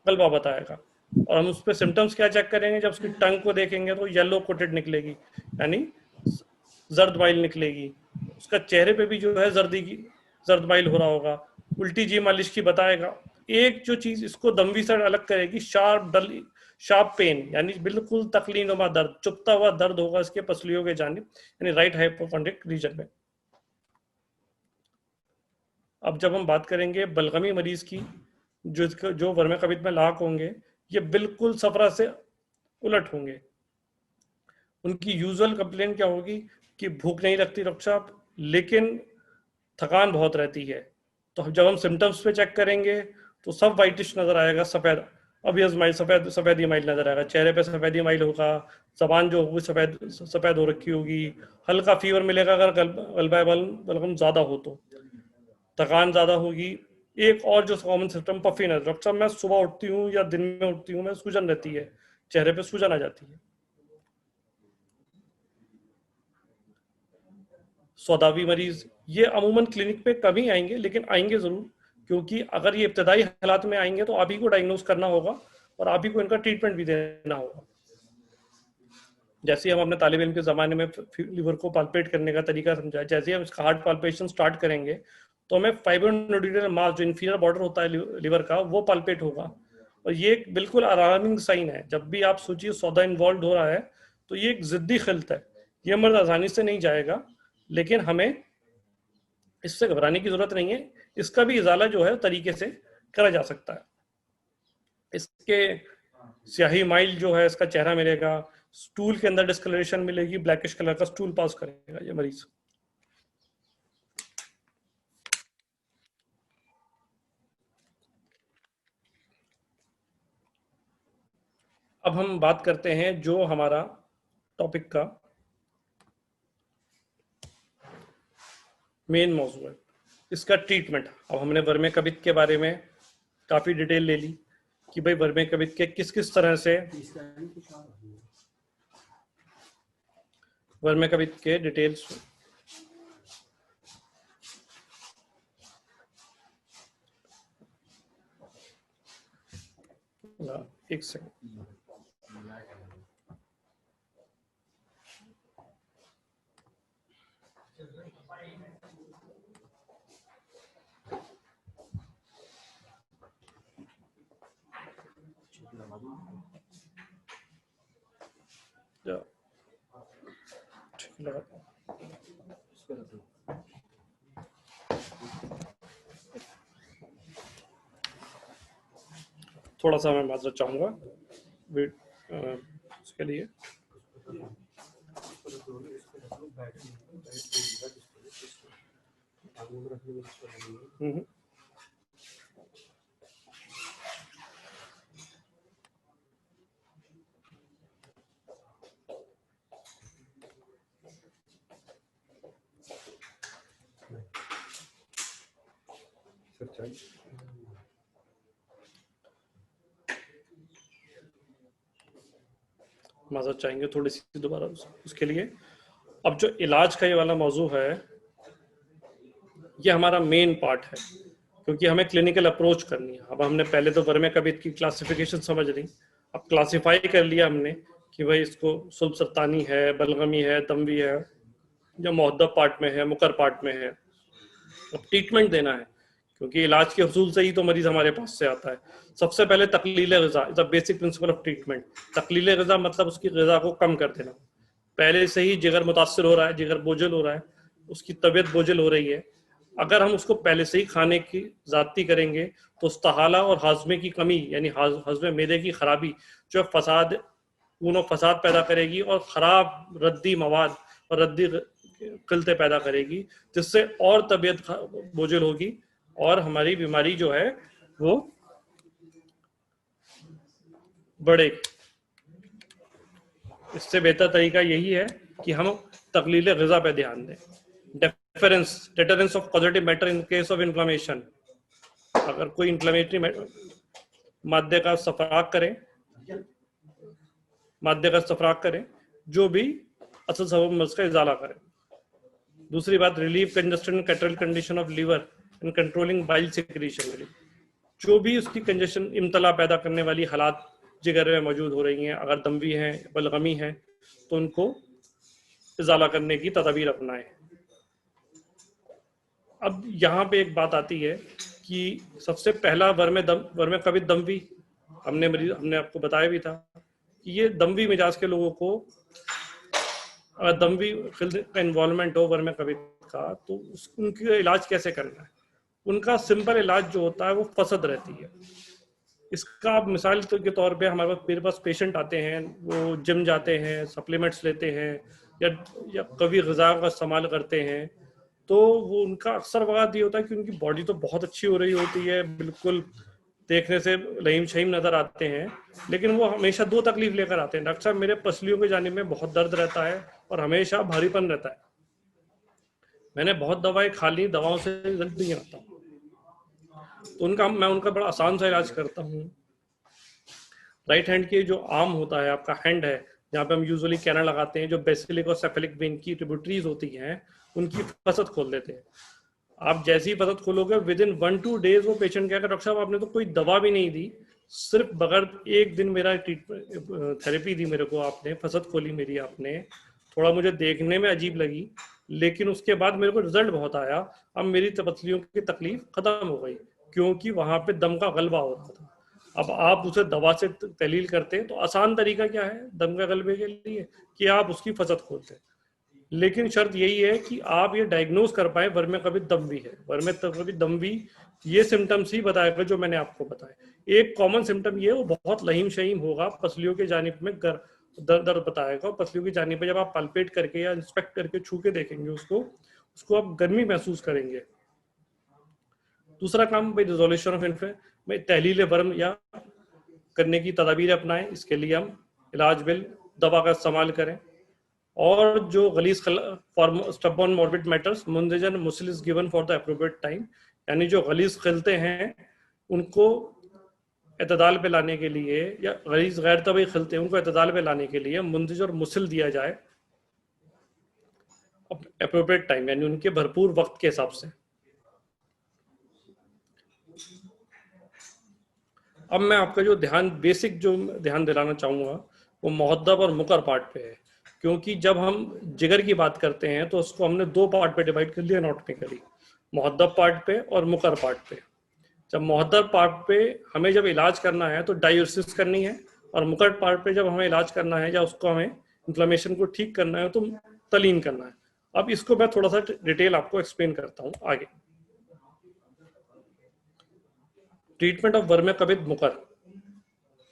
गलबा बताएगा। और हम उस पर सिम्टम्स क्या चेक करेंगे? जब उसकी टंग को देखेंगे तो येलो कोटेड निकलेगी, यानी जर्द माइल निकलेगी। उसका चेहरे पे भी जो है जर्द माइल हो रहा होगा। उल्टी जी मालिश की बताएगा। एक जो चीज इसको दमवी से अलग करेगी, शार्प पेन, यानी बिल्कुल तकलीनुमा दर्द, चुभता हुआ दर्द होगा इसके पसलियों के जानिब, यानी राइट हाइपोकॉन्ड्रिक रीजन में। अब जब हम बात करेंगे बलगमी मरीज की, जो वर्मे कवित में लाक होंगे, ये बिल्कुल सफरा से उलट होंगे। उनकी यूजुअल कंप्लेंट क्या होगी कि भूख नहीं लगती डॉक्टर साहब, लेकिन थकान बहुत रहती है। तो जब हम सिम्टम्स पे चेक करेंगे तो सब वाइटिश नजर आएगा, सफेद अबियस माइल, सफेदी माइल नजर आएगा, चेहरे पे सफेदी माइल होगा, जबान जो होगी सफेद हो रखी होगी, हल्का फीवर मिलेगा अगर गलबा बलगम ज्यादा हो तो, थकान ज्यादा होगी। एक और जो कॉमन सिम्टम पफीनेस, डॉक्टर साहब मैं सुबह उठती हूँ या दिन में उठती हूँ मैं सूजन रहती है, चेहरे पे सूजन आ जाती है। सौदावी मरीज ये अमूमन क्लिनिक पे कम ही आएंगे, लेकिन आएंगे जरूर, क्योंकि अगर ये इब्तदाई हालात में आएंगे तो आप ही को डायग्नोज करना होगा और आप ही को इनका ट्रीटमेंट भी देना होगा। जैसे हम अपने तालिब इल्म के ज़माने में लिवर को पाल्पेट करने का तरीका समझा, जैसे हम इसका हार्ट पाल्पेशन स्टार्ट करेंगे तो हमें फाइब्रोनोडुलर मास, जो इंफीरियर बॉर्डर होता है लिवर का, वो पाल्पेट होगा। और ये एक बिल्कुल अलार्मिंग साइन है। जब भी आप सोचिए सौदा इन्वॉल्व हो रहा है तो ये एक जिद्दी खिल्त है, ये मर्द आसानी से नहीं जाएगा, लेकिन हमें इससे घबराने की जरूरत नहीं है। इसका भी इजाला जो है तरीके से करा जा सकता है। इसके स्याही माइल जो है, इसका चेहरा मिलेगा, स्टूल के अंदर डिस्कलरेशन मिलेगी, ब्लैकिश कलर का स्टूल पास करेगा ये मरीज। अब हम बात करते हैं जो हमारा टॉपिक का मेन मौजू है, इसका ट्रीटमेंट। अब हमने वर्मे कवित के बारे में काफी डिटेल ले ली कि भाई वर्मे कवित के किस किस तरह से वर्मे कवित के डिटेल्स एक सेकंड। थोड़ा सा मैं माजरत चाहूंगा वेट उसके लिए। माजरत चाहेंगे थोड़ी सी दोबारा उसके लिए। अब जो इलाज का ये वाला मौजू है, ये हमारा मेन पार्ट है, क्योंकि हमें क्लिनिकल अप्रोच करनी है। अब हमने पहले तो वर्मे कवित की क्लासिफिकेशन समझ ली, अब क्लासिफाई कर लिया हमने कि भाई इसको सुल्ब सरतानी है, बलगमी है, दमवी है, या मुहद्दब पार्ट में है, मुकर पार्ट में है। अब ट्रीटमेंट देना है, क्योंकि इलाज के हसूल से ही तो मरीज हमारे पास से आता है। सबसे पहले तकलील ग़िज़ा is the basic principle of treatment. तकलील ग़िज़ा मतलब उसकी ग़िज़ा को कम कर देना। पहले से ही जिगर मुतासर हो रहा है, जिगर बोझल हो रहा है, उसकी तबीयत बोझल हो रही है, अगर हम उसको पहले से ही खाने की ज़्यादती करेंगे तो इस्तिहाला और हाजमे की कमी, यानी हाजमे मैदे की खराबी, जो फसाद खून फसाद पैदा करेगी और ख़राब रद्दी मवाद और रद्दी क़िल्ते पैदा करेगी, जिससे और तबीयत बोझल होगी और हमारी बीमारी जो है वो बढ़ेगी। इससे बेहतर तरीका यही है कि हम तकलील ग़िज़ा पे ध्यान दें। Deterrence of positive matter in case of inflammation, अगर कोई इन्फ्लेमेटरी मादे का सफराक करें जो भी असल सबब मर्ज का इजाला करें। दूसरी बात, relieve congested catarrhal condition of liver and controlling bile secretion, जो भी उसकी कंजेशन इम्तला पैदा करने वाली हालात जिगर में मौजूद हो रही हैं, अगर दमवी है, बलगमी है, तो उनको इजाला करने की तदबीर अपनाएं। अब यहाँ पे एक बात आती है कि सबसे पहला वर्म कभी दमवी, हमने आपको बताया भी था कि ये दमवी मिजाज के लोगों को, अगर दमवी का इन्वॉल्वमेंट हो वर्म कभी का, तो उनका इलाज कैसे करना है। उनका सिंपल इलाज जो होता है वो फसद रहती है। इसका आप मिसाल के तौर पे मेरे पास पेशेंट आते हैं, वो जिम जाते हैं, सप्लीमेंट्स लेते हैं या कभी ग़िज़ा का इस्तेमाल करते हैं, तो वो उनका अक्सर वक़्त ये होता है कि उनकी बॉडी तो बहुत अच्छी हो रही होती है, बिल्कुल देखने से लहीम शहीम नज़र आते हैं, लेकिन वो हमेशा दो तकलीफ लेकर आते हैं। डॉक्टर साहब, मेरे पसलियों के जानिब में बहुत दर्द रहता है और हमेशा भारीपन रहता है, मैंने बहुत दवाएं खा ली, दवाओं से रिजल्ट नहीं आता। तो मैं उनका बड़ा आसान सा इलाज करता हूँ। राइट हैंड के जो आर्म होता है, आपका हैंड है जहाँ पे हम यूजुअली कैनल लगाते हैं, जो बेसिलिक और सेफेलिक वेन की ट्रिब्यूटरीज होती हैं, उनकी फसद खोल देते हैं। आप जैसे ही फसद खोलोगे, विद इन 1-2 डेज वो पेशेंट कहेगा, डॉक्टर साहब आपने तो कोई दवा भी नहीं दी, सिर्फ बगैर एक दिन मेरा थेरेपी दी मेरे को आपने, फसद खोली मेरी आपने, थोड़ा मुझे देखने में अजीब लगी, लेकिन उसके बाद मेरे को रिजल्ट बहुत आया, अब मेरी पसलियों की तकलीफ खत्म हो गई, क्योंकि वहां पे दम का गलबा होता था। अब आप उसे दवा से तहलील करते हैं, तो आसान तरीका क्या है दम के गलबे के लिए, कि आप उसकी फसद खोलते हैं। लेकिन शर्त यही है कि आप ये डायग्नोज कर पाए वर्म कभी दमवी है। वर्म कभी दमवी ये सिम्टम्स ही बताएगा जो मैंने आपको बताया। एक कॉमन सिम्टम ये, वो बहुत लहीम शहीम होगा, पसलियों के जानिब में दर्द बताएगा, पसलियों की जानिब पे जब आप पल्पेट करके या इंस्पेक्ट करके छू के देखेंगे उसको आप गर्मी महसूस करेंगे। दूसरा काम भाई, रिजोल्यूशन ऑफ इन्फ्लेमेशन, तहलील वर्म या करने की तदाबीर अपनाएं। इसके लिए हम इलाज बिल दवा का इस्तेमाल करें, और जो गलीज स्टबॉर्न मॉर्बिड मैटर्स मुंदजन मुसल is given for the appropriate time, यानी जो गलीज खिलते हैं उनको एतदाल पे लाने के लिए, या गलीज गैर तबी खिलते हैं उनको एतदाल पे लाने के लिए मुंदज और मुसल दिया जाए अप्रोप्रिएट टाइम, यानी उनके भरपूर वक्त के हिसाब से। अब मैं आपका जो बेसिक ध्यान दिलाना चाहूँगा वो मुहद्दब और मुकर पार्ट पे है, क्योंकि जब हम जिगर की बात करते हैं तो उसको हमने दो पार्ट पे डिवाइड कर लिया एनाटॉमिकली, मुहद्दब पार्ट पे और मुकर पार्ट पे। जब मुहद्दब पार्ट पे हमें जब इलाज करना है तो डायूसिस करनी है, और मुकर पार्ट पे जब हमें इलाज करना है या उसको हमें इन्फ्लेमेशन को ठीक करना है तो तलीन करना है। अब इसको मैं थोड़ा सा डिटेल आपको एक्सप्लेन करता हूँ आगे। ट्रीटमेंट ऑफ वर्म कबिद मुकर,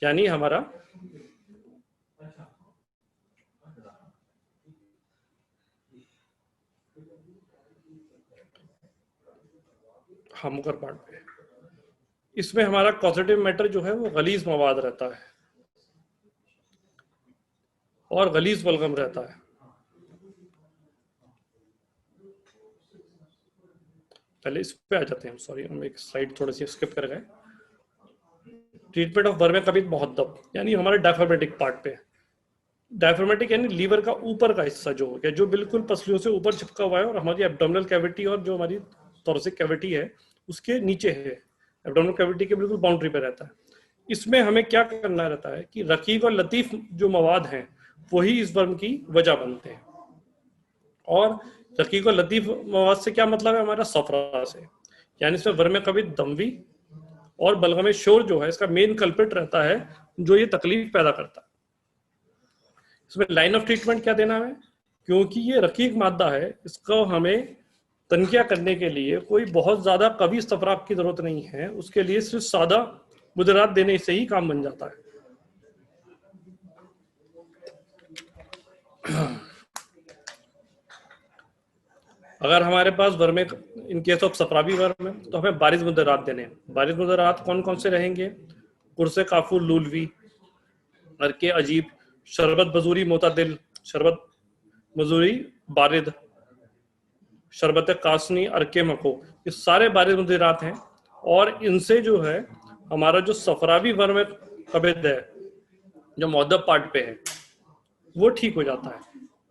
यानी हमारा मुकर पार्ट पे, इसमें हमारा कॉजेटिव मैटर जो है वो गलीज मवाद रहता है और गलीज बलगम रहता है। पहले इस पे आ जाते हैं, सॉरी हम एक स्लाइड थोड़ी सी स्किप कर गए। ट्रीटमेंट ऑफ वर्म कबिद मुहद्दब, यानी हमारे डायफ्रामेटिक पार्ट पे। डायफ्रामेटिक यानी लीवर का ऊपर का हिस्सा जो हो गया, जो बिल्कुल पसलियों से ऊपर चिपका हुआ है और हमारी एब्डोमिनल कैविटी और जो हमारी थोरेसिक कैविटी है उसके नीचे है, एब्डोमिनल कैविटी के बिल्कुल बाउंड्री पे रहता है। इसमें हमें क्या करना रहता है कि रकीक और लतीफ जो मवाद हैं वही इस वर्म की वजह बनते हैं। और रकीक और लतीफ मवाद से क्या मतलब है, हमारा सफरा से, यानी इसमें वर्म कबिद दमवी और बलगम शोर जो है इसका मेन कल्प्रिट रहता है जो ये तकलीफ पैदा करता है। इसमें लाइन ऑफ ट्रीटमेंट क्या देना है, क्योंकि ये रकीक मादा है, इसको हमें तनकिया करने के लिए कोई बहुत ज्यादा कभी सफराक की जरूरत नहीं है, उसके लिए सिर्फ सादा मुदरात देने से ही काम बन जाता है। अगर हमारे पास वर्म इन केस ऑफ सफरावी वर्म है तो हमें बारिज मुदरात देने हैं। बारिज मुदरात कौन कौन से रहेंगे, कुर्से काफूर लूलवी, अरके अजीब, शरबत बजूरी मोतादिल, शरबत मजूरी बारिद, शरबत कासनी, अरके मको, ये सारे बारिद मुदीरात हैं। और इनसे जो है हमारा जो सफरावी वर्म कबिद है जो मौदब पार्ट पे है वो ठीक हो जाता है।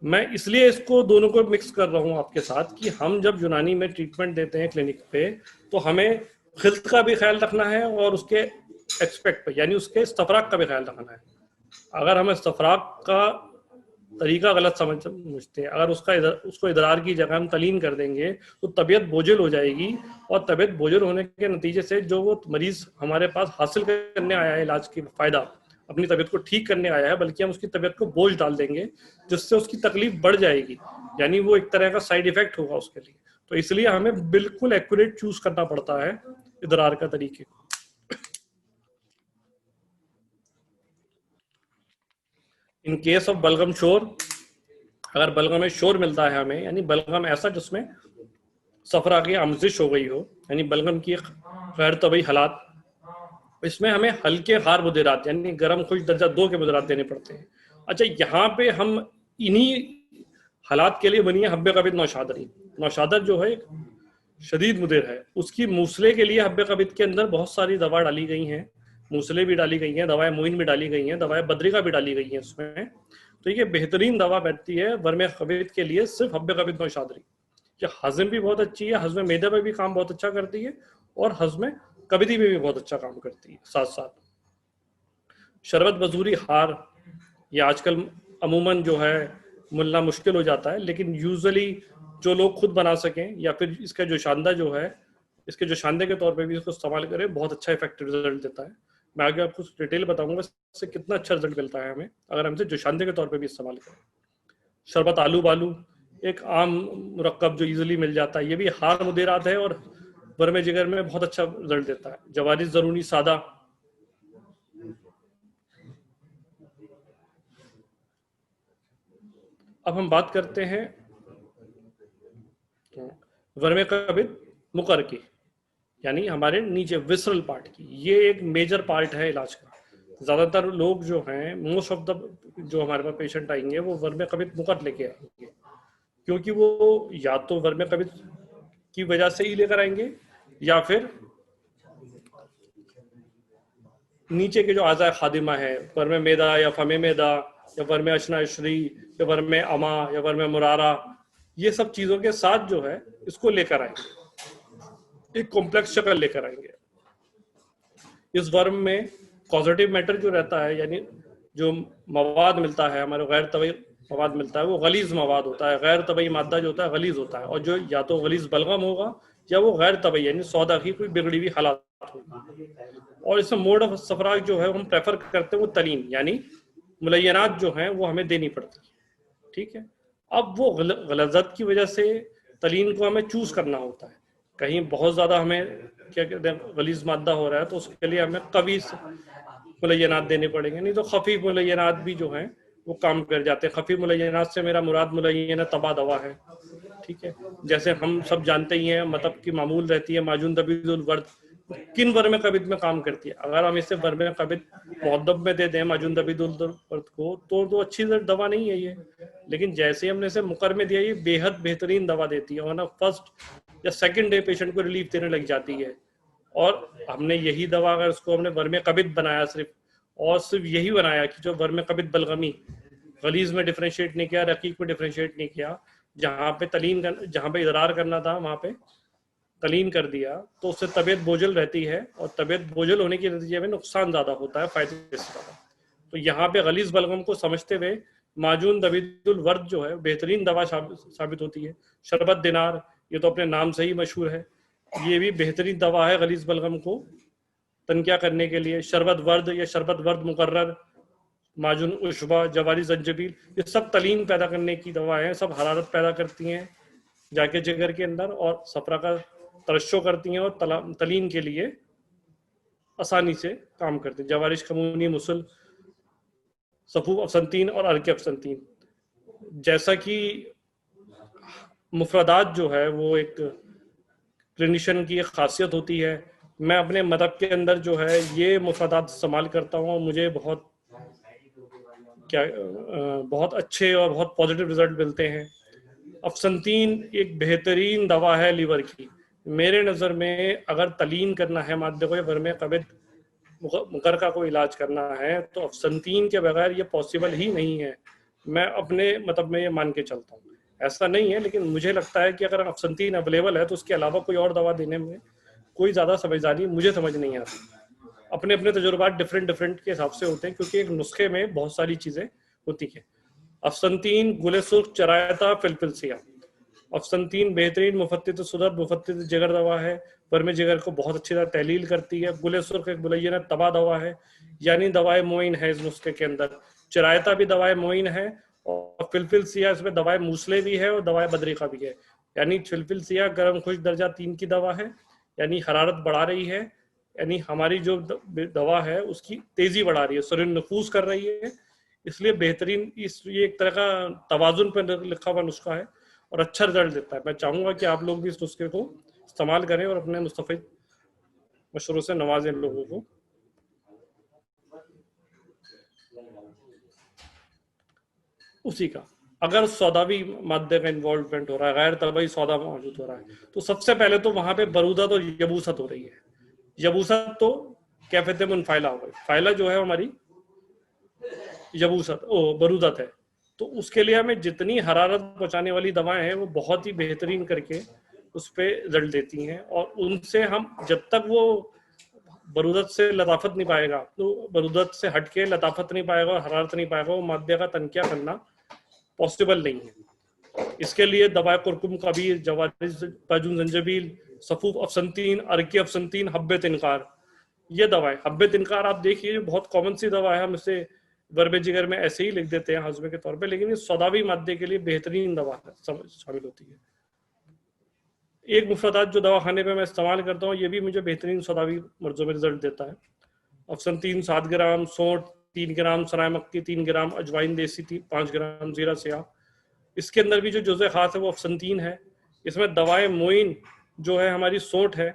मैं इसलिए इसको दोनों को मिक्स कर रहा हूँ आपके साथ कि हम जब यूनानी में ट्रीटमेंट देते हैं क्लिनिक पे तो हमें खिल्त का भी ख्याल रखना है और उसके एक्सपेक्ट पे यानी उसके इस्तफराक का भी ख्याल रखना है। अगर हम इस्तफराक का तरीका गलत समझते हैं, अगर उसको इदरार की जगह हम तलीन कर देंगे तो तबीयत बोझिल हो जाएगी, और तबीयत बोझिल होने के नतीजे से जो वो मरीज हमारे पास हासिल करने आया है इलाज की फायदा, अपनी तबीयत को ठीक करने आया है, बल्कि हम उसकी तबीयत को बोझ डाल देंगे जिससे उसकी तकलीफ बढ़ जाएगी, यानी वो एक तरह का साइड इफेक्ट होगा उसके लिए। तो इसलिए हमें बिल्कुल एक्यूरेट चूज करना पड़ता है इदरार का तरीके को। इन केस ऑफ बलगम शोर, अगर बलगम में शोर मिलता है हमें, यानी बलगम ऐसा जिसमें सफरा की आमजिश हो गई हो, यानी बलगम की गैर तबई हालात, इसमें हमें हल्के हार मुदीरात यानी गर्म खुश दर्जा 2 के मुदीरात देने पड़ते हैं। अच्छा, यहाँ पे हम इन्हीं हालात के लिए बनी है हब्बे कबिद नौशादरी। नौशादर जो है शदीद मुदिर है, उसकी मूसले के लिए हब्बे कबिद के अंदर बहुत सारी दवा डाली गई हैं, मूसले भी डाली गई हैं, दवाएं मोइन भी डाली गई हैं, दवाएं बद्रिका भी डाली गई हैं इसमें। तो ये बेहतरीन दवा बैठती है वर्मे कबिद के लिए, सिर्फ हब्बे कबिद नौशादरी। ये हजम भी बहुत अच्छी है, हजम मैदे में भी काम बहुत अच्छा करती है और हजम कबिदी में भी बहुत अच्छा काम करती है। साथ साथ शरबत बजूरी हार, ये आजकल अमूमन जो है मिलना मुश्किल हो जाता है, लेकिन यूजुअली जो लोग खुद बना सकें या फिर इसका जो शानदा जो है, इसके जो शानदे के तौर पे भी इसको इस्तेमाल करें, बहुत अच्छा इफेक्टिव रिजल्ट देता है। मैं आगे आपको डिटेल बताऊंगा इससे कितना अच्छा रिजल्ट मिलता है हमें अगर हम इसे जो शानदे के तौर पे भी इस्तेमाल करें। शरबत आलू बालू, एक आम मुरक्कब जो इजीली मिल जाता है, ये भी हार मुदीरात है और वर्मे जिगर में बहुत अच्छा रिजल्ट देता है। जवारिस जरूरी सादा, अब हम बात करते हैं वर्मे कबिद मुकर की, यानी हमारे नीचे विसरल पार्ट की। ये एक मेजर पार्ट है इलाज का। ज्यादातर लोग जो हैं, मोस्ट ऑफ द जो हमारे पास पेशेंट आएंगे वो वर्मे कबिद मुकर लेके आएंगे, क्योंकि वो या तो वर्मे कबिद की वजह से ही लेकर आएंगे या फिर नीचे के जो आज़ाए खादिमा है, वर्मे मेदा या फमे मेदा या वर्मे अशना अशरी या वर्मे अमा या वर्मे मुरारा, ये सब चीजों के साथ जो है इसको लेकर आएंगे, एक कॉम्प्लेक्स शक्ल लेकर आएंगे। इस वर्म में पॉजिटिव मैटर जो रहता है, यानी जो मवाद मिलता है हमारे गैर तबई मवाद मिलता है, वो गलीज मवाद होता है। गैर तबई मादा जो होता है गलीज होता है, और जो या तो गलीज बलगम होगा या वो गैर तबई यानी सौदा की कोई बिगड़ी हुई हालात होगी। और इसमें मोड ऑफ सफराक जो है हम प्रेफर करते हैं वो तलीन यानी मुलयनात जो है वो हमें देनी पड़ती है। ठीक है, अब वो गलजत की वजह से तलीन को हमें चूज करना होता है। कहीं बहुत ज्यादा हमें क्या कहते हैं गलीज मादा हो रहा है तो उसके लिए हमें कवी मुलयनात देने पड़ेंगे, नहीं तो खफीफ मुलयनात भी जो है वो काम कर जाते हैं। खफीफ मुलयनात से मेरा मुराद मुलयना तबा दवा है। ठीक है, जैसे हम सब जानते ही हैं मतलब की मामूल रहती है माजून दबीजुल वर्द, किन वर्मे कबिद में काम करती है। अगर हम इसे वर्मे कबिद मुअद्दब में दे दें माजून दबीजुल वर्द को तो अच्छी दवा नहीं है ये, लेकिन जैसे हमने इसे मुकर में दिया ये बेहद बेहतरीन दवा देती है और ना फर्स्ट या सेकंड डे पेशेंट को रिलीफ देने लग जाती है। और हमने यही दवा अगर उसको हमने वर्मे कबिद बनाया सिर्फ यही बनाया कि जो वर्मे कबिद बलगमी गलीज में डिफरेंशिएट नहीं किया, रकीक में डिफरेंशिएट नहीं किया, जहाँ पे इदरार करना था वहां पे तलीन कर दिया, तो उससे तबीयत बोझल रहती है और तबीयत बोझल होने के नतीजे में नुकसान ज्यादा होता है फायदे से ज्यादा। तो यहाँ पे गलीज बलगम को समझते हुए माजून दबीजुल वर्द जो है बेहतरीन दवा साबित होती है। शरबत दिनार, ये तो अपने नाम से ही मशहूर है, ये भी बेहतरीन दवा है गलीज बलगम को तनकिया करने के लिए। शरबत वर्द या शरबत वर्द मुकर्रर, माजून उशबा, जवारी जंजबील, ये सब तलीन पैदा करने की दवा है, सब हरारत पैदा करती हैं जाके जिगर के अंदर और सफरा का तरशो करती हैं और तलीन के लिए आसानी से काम करती हैं। जवारिश कमूनी मुसल, सफूफ अफसंतीन और अर्के अफसंतीन, जैसा कि मुफरदात जो है वो एक क्लिनिशियन की एक खासियत होती है, मैं अपने मदद के अंदर जो है ये मुफरदात इस्तेमाल करता हूँ, मुझे बहुत अच्छे और बहुत पॉजिटिव रिजल्ट मिलते हैं। अफसंतीन एक बेहतरीन दवा है लीवर की। मेरे नज़र में अगर तलीन करना है मादे को या वर्मे कबिद मुकर का कोई इलाज करना है तो अफसंतीन के बगैर ये पॉसिबल ही नहीं है। मैं अपने मतलब में ये मान के चलता हूँ, ऐसा नहीं है, लेकिन मुझे लगता है कि अगर अफसंतीन अवेलेबल है तो उसके अलावा कोई और दवा देने में कोई ज़्यादा समझदारी मुझे समझ नहीं आती। अपने अपने तजुर्बात डिफरेंट डिफरेंट के हिसाब से होते हैं, क्योंकि एक नुस्खे में बहुत सारी चीज़ें होती हैं। अफसंतीन, गुले सुर्ख, चरायता, फिलफिलसिया। अफसंतीन बेहतरीन मुफत्तित सुदर, मुफत्तित जिगर दवा है, वर्मे जिगर को बहुत अच्छी तरह तहलील करती है। गुले सुर्ख एक मुलय्यन तबा दवा है, यानी दवाए मोइन है इस नुस्खे के अंदर। चरायता भी दवाए मोइन है, और फिलफिलसिया इसमें दवाए मूसले भी है और दवाए बदरिका भी है। यानी फिलफिलसिया गर्म खुश दर्जा 3 की दवा है, यानी हरारत बढ़ा रही है, यानी हमारी जो दवा है उसकी तेजी बढ़ा रही है, शरीर नफूस कर रही है, इसलिए बेहतरीन ये एक तरह का तवाजुन पर लिखा हुआ नुस्खा है और अच्छा रिजल्ट देता है। मैं चाहूंगा कि आप लोग भी इस नुस्खे को इस्तेमाल करें और अपने मुस्तफ़िद मशवरों से नवाजें लोगों को। उसी का अगर सौदावी मादे का इन्वॉल्वमेंट हो रहा है, गैर तबई सौदा मौजूद हो रहा है, तो सबसे पहले तो वहां पे बरूदत और यबूसत हो रही है। यबूसत तो कैफियत मुनफाइला हो गई, फाइला जो है हमारी यबूसत बरूदत है। तो उसके लिए हमें जितनी हरारत पहुंचाने वाली दवाएं हैं वो बहुत ही बेहतरीन करके उस पर रिजल्ट देती हैं, और उनसे हम जब तक वो बरूदत से लताफत नहीं पाएगा, तो बरूदत से हटके लताफत नहीं पाएगा और हरारत नहीं पाएगा, वो मादे का तनकिया करना पॉसिबल नहीं है। इसके लिए दवाए कुरकुम कबीर, जवारिस, पाजून, जंजबील, सफूफ अफसंतीन, अरकी अफसंतीन, हब्बे तिनकार, ये दवाएं। हब्बे तिनकार आप देखिए बहुत कॉमन सी दवा है, हम इसे वर्बे जिगर में ऐसे ही लिख देते हैं हजमे के तौर पे, लेकिन ये सौदावी मादे के लिए बेहतरीन दवा शामिल होती है। एक मुफरदात जो दवा खाने पे मैं इस्तेमाल करता हूँ, ये भी मुझे बेहतरीन सौदावी मर्जों में रिजल्ट देता है। अफसंतीन 7 ग्राम, सौंठ 3 ग्राम, सराय मक्की 3 ग्राम, अजवाइन देसी 5 ग्राम, जीरा स्याह। इसके अंदर भी जो जुज़े खास है वो अफसंतीन है। इसमें दवाएं मोइन जो है हमारी सौंठ है,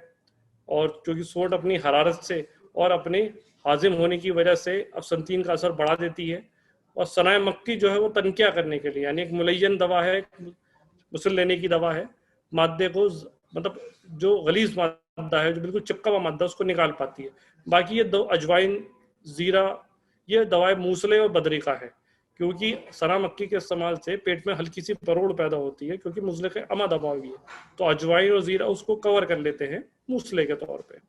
और क्योंकि सौंठ अपनी हरारत से और अपने हाजिम होने की वजह से अफसंतीन का असर बढ़ा देती है। और सनाए मक्की जो है वो तनकिया करने के लिए, यानी एक मुलय्यन दवा है, गुस्ल लेने की दवा है, मादे को मतलब जो गलीज मादा है, जो बिल्कुल चिपका हुआ मादा, उसको निकाल पाती है। बाकी ये दो अजवाइन, जीरा, ये दवाएं मूसले और बदरिका है, क्योंकि सना मक्की के इस्तेमाल से पेट में हल्की सी परोड़ पैदा होती है, क्योंकि मूसले के अमा दबाव भी है, तो अजवाइन और जीरा उसको कवर कर लेते हैं मूसले के तौर पे।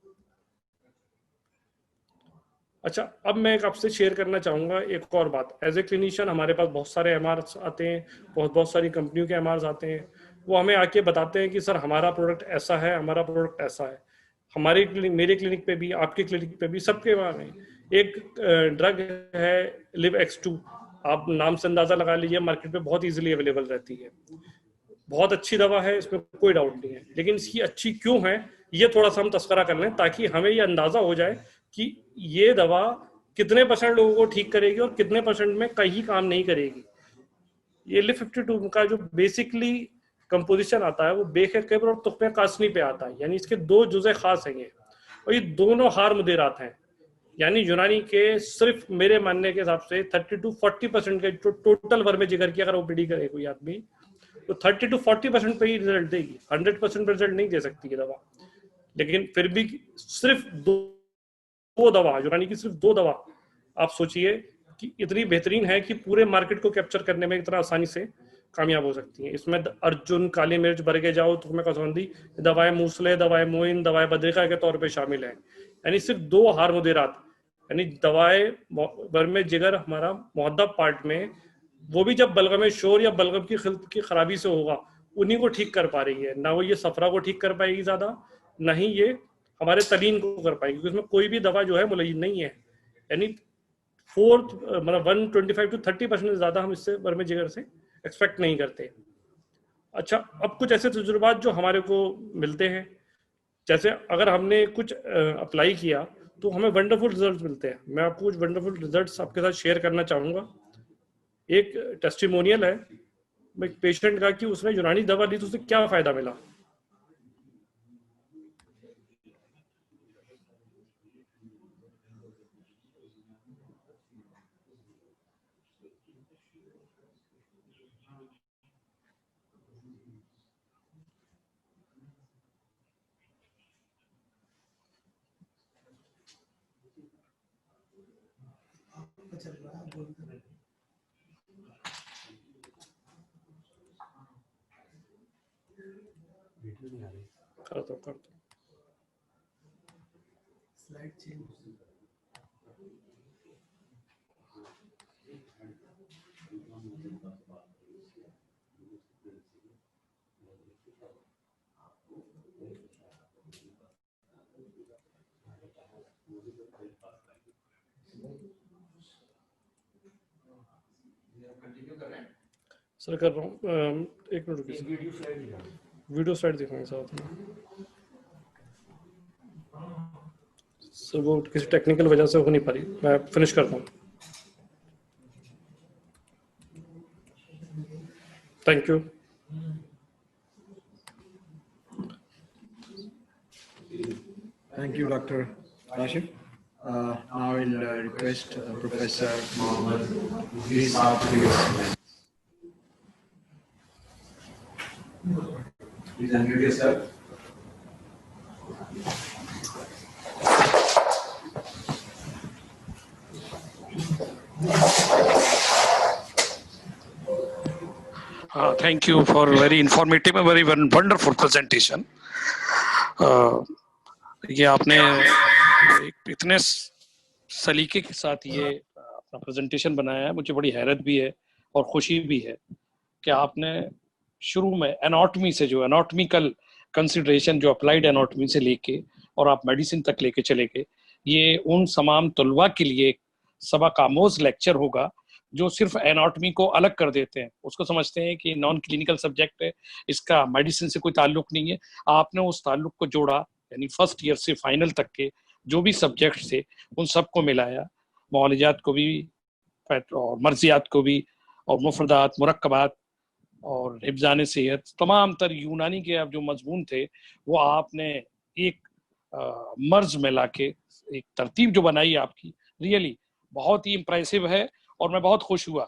अच्छा, अब मैं एक आपसे शेयर करना चाहूँगा एक और बात। एज ए क्लिनिशियन हमारे पास बहुत सारे एमआरस आते हैं, बहुत सारी कंपनियों के एमआरस आते हैं, वो हमें आके बताते हैं कि सर हमारा प्रोडक्ट ऐसा है, हमारा प्रोडक्ट ऐसा है। हमारे मेरे क्लिनिक पे भी, आपके क्लिनिक पे भी, सबके वहाँ में एक ड्रग है लिव X2, आप नाम से अंदाजा लगा लीजिए, मार्केट पे बहुत इजीली अवेलेबल रहती है। बहुत अच्छी दवा है, इसमें कोई डाउट नहीं है, लेकिन इसकी अच्छी क्यों है ये थोड़ा सा हम तस्करा कर लें, ताकि हमें ये अंदाजा हो जाए कि ये दवा कितने % लोगों को ठीक करेगी और कितने % में कहीं काम नहीं करेगी। ये लिव 52 का जो बेसिकली कंपोजिशन आता है वो बेखबर और तुख्मे कासनी पे आता है, यानी इसके 2 जुज़े खास हैं, और ये दोनों हार मुदीरात हैं। यानी यूनानी के सिर्फ मेरे मानने के हिसाब से 30 to 40% के टोटल वर्मे जिगर की अगर ओपीडी करे कोई आदमी, तो 30 to 40% पे ही रिजल्ट देगी, 100% रिजल्ट नहीं दे सकती ये दवा। लेकिन फिर भी सिर्फ दो दवा, यूनानी की सिर्फ 2 दवा, आप सोचिए कि इतनी बेहतरीन है कि पूरे मार्केट को कैप्चर करने में इतना आसानी से कामयाब हो सकती है। इसमें अर्जुन, काली मिर्च, बरगे जाओ, तुखमे कसौंदी, दवाएं मूसले, दवाएं मोइन, दवाएं बदरिका के तौर पे शामिल है। यानी सिर्फ 2 हार मुदीरात, यानी दवाएं वर्मे जिगर हमारा मुहद्दब पार्ट में, वो भी जब बलगम शोर या बलगम की खिल्त की खराबी से होगा, उन्हीं को ठीक कर पा रही है। ना वो ये सफरा को ठीक कर पाएगी ज्यादा, ना ही ये हमारे तलीन को कर पाएगी, क्योंकि उसमें कोई भी दवा जो है मुलय्यन नहीं है। यानी फोर्थ मतलब 125 to 30% ज्यादा हम इससे वर्मे जिगर से एक्सपेक्ट नहीं करते। अच्छा, अब कुछ ऐसे तजुर्बात जो हमारे को मिलते हैं, जैसे अगर हमने कुछ अप्लाई किया तो हमें वंडरफुल रिजल्ट मिलते हैं। मैं आपको कुछ वंडरफुल रिजल्ट्स आपके साथ शेयर करना चाहूंगा। एक टेस्टिमोनियल है एक पेशेंट का कि उसने यूनानी दवा ली तो उसे क्या फायदा मिला। कर दो। सर कर रहा हूँ, एक मिनट रुकिए। वीडियो स्लाइड दिखाएंगे साथ में सर, वो किसी टेक्निकल वजह से हो नहीं पा रही, मैं फिनिश करता हूँ। Thank you. Thank you, Dr. Kashif. Now I'll request Professor Mohammed Idris Saab to give his comments. Please unmute yourself. Thank you for very informative and very wonderful presentation. ये आपने इतने सलीके के साथ ये अपना प्रेजेंटेशन बनाया है, मुझे बड़ी हैरत भी है और खुशी भी है कि आपने शुरू में एनाटॉमी से, जो एनाटॉमिकल कंसिडरेशन जो अप्लाइड एनाटॉमी से लेके और आप मेडिसिन तक लेके चले गए, ये उन तमाम तलबा के लिए सबक आमोज लेक्चर होगा जो सिर्फ एनाटॉमी को अलग कर देते हैं, उसको समझते हैं कि नॉन क्लिनिकल सब्जेक्ट है, इसका मेडिसिन से कोई ताल्लुक नहीं है। आपने उस ताल्लुक को जोड़ा, यानी फर्स्ट ईयर से फाइनल तक के जो भी सब्जेक्ट थे उन सबको मिलाया, मौलिजात को भी और मर्जियात को भी और मुफरदात, मुरक्कबात और हिफ्ज़ान सेहत, तमाम तर यूनानी के अब जो मजमून थे वो आपने एक मर्ज में लाके एक तरतीब जो बनाई आपकी, रियली बहुत ही इम्प्रेसिव है। और मैं बहुत खुश हुआ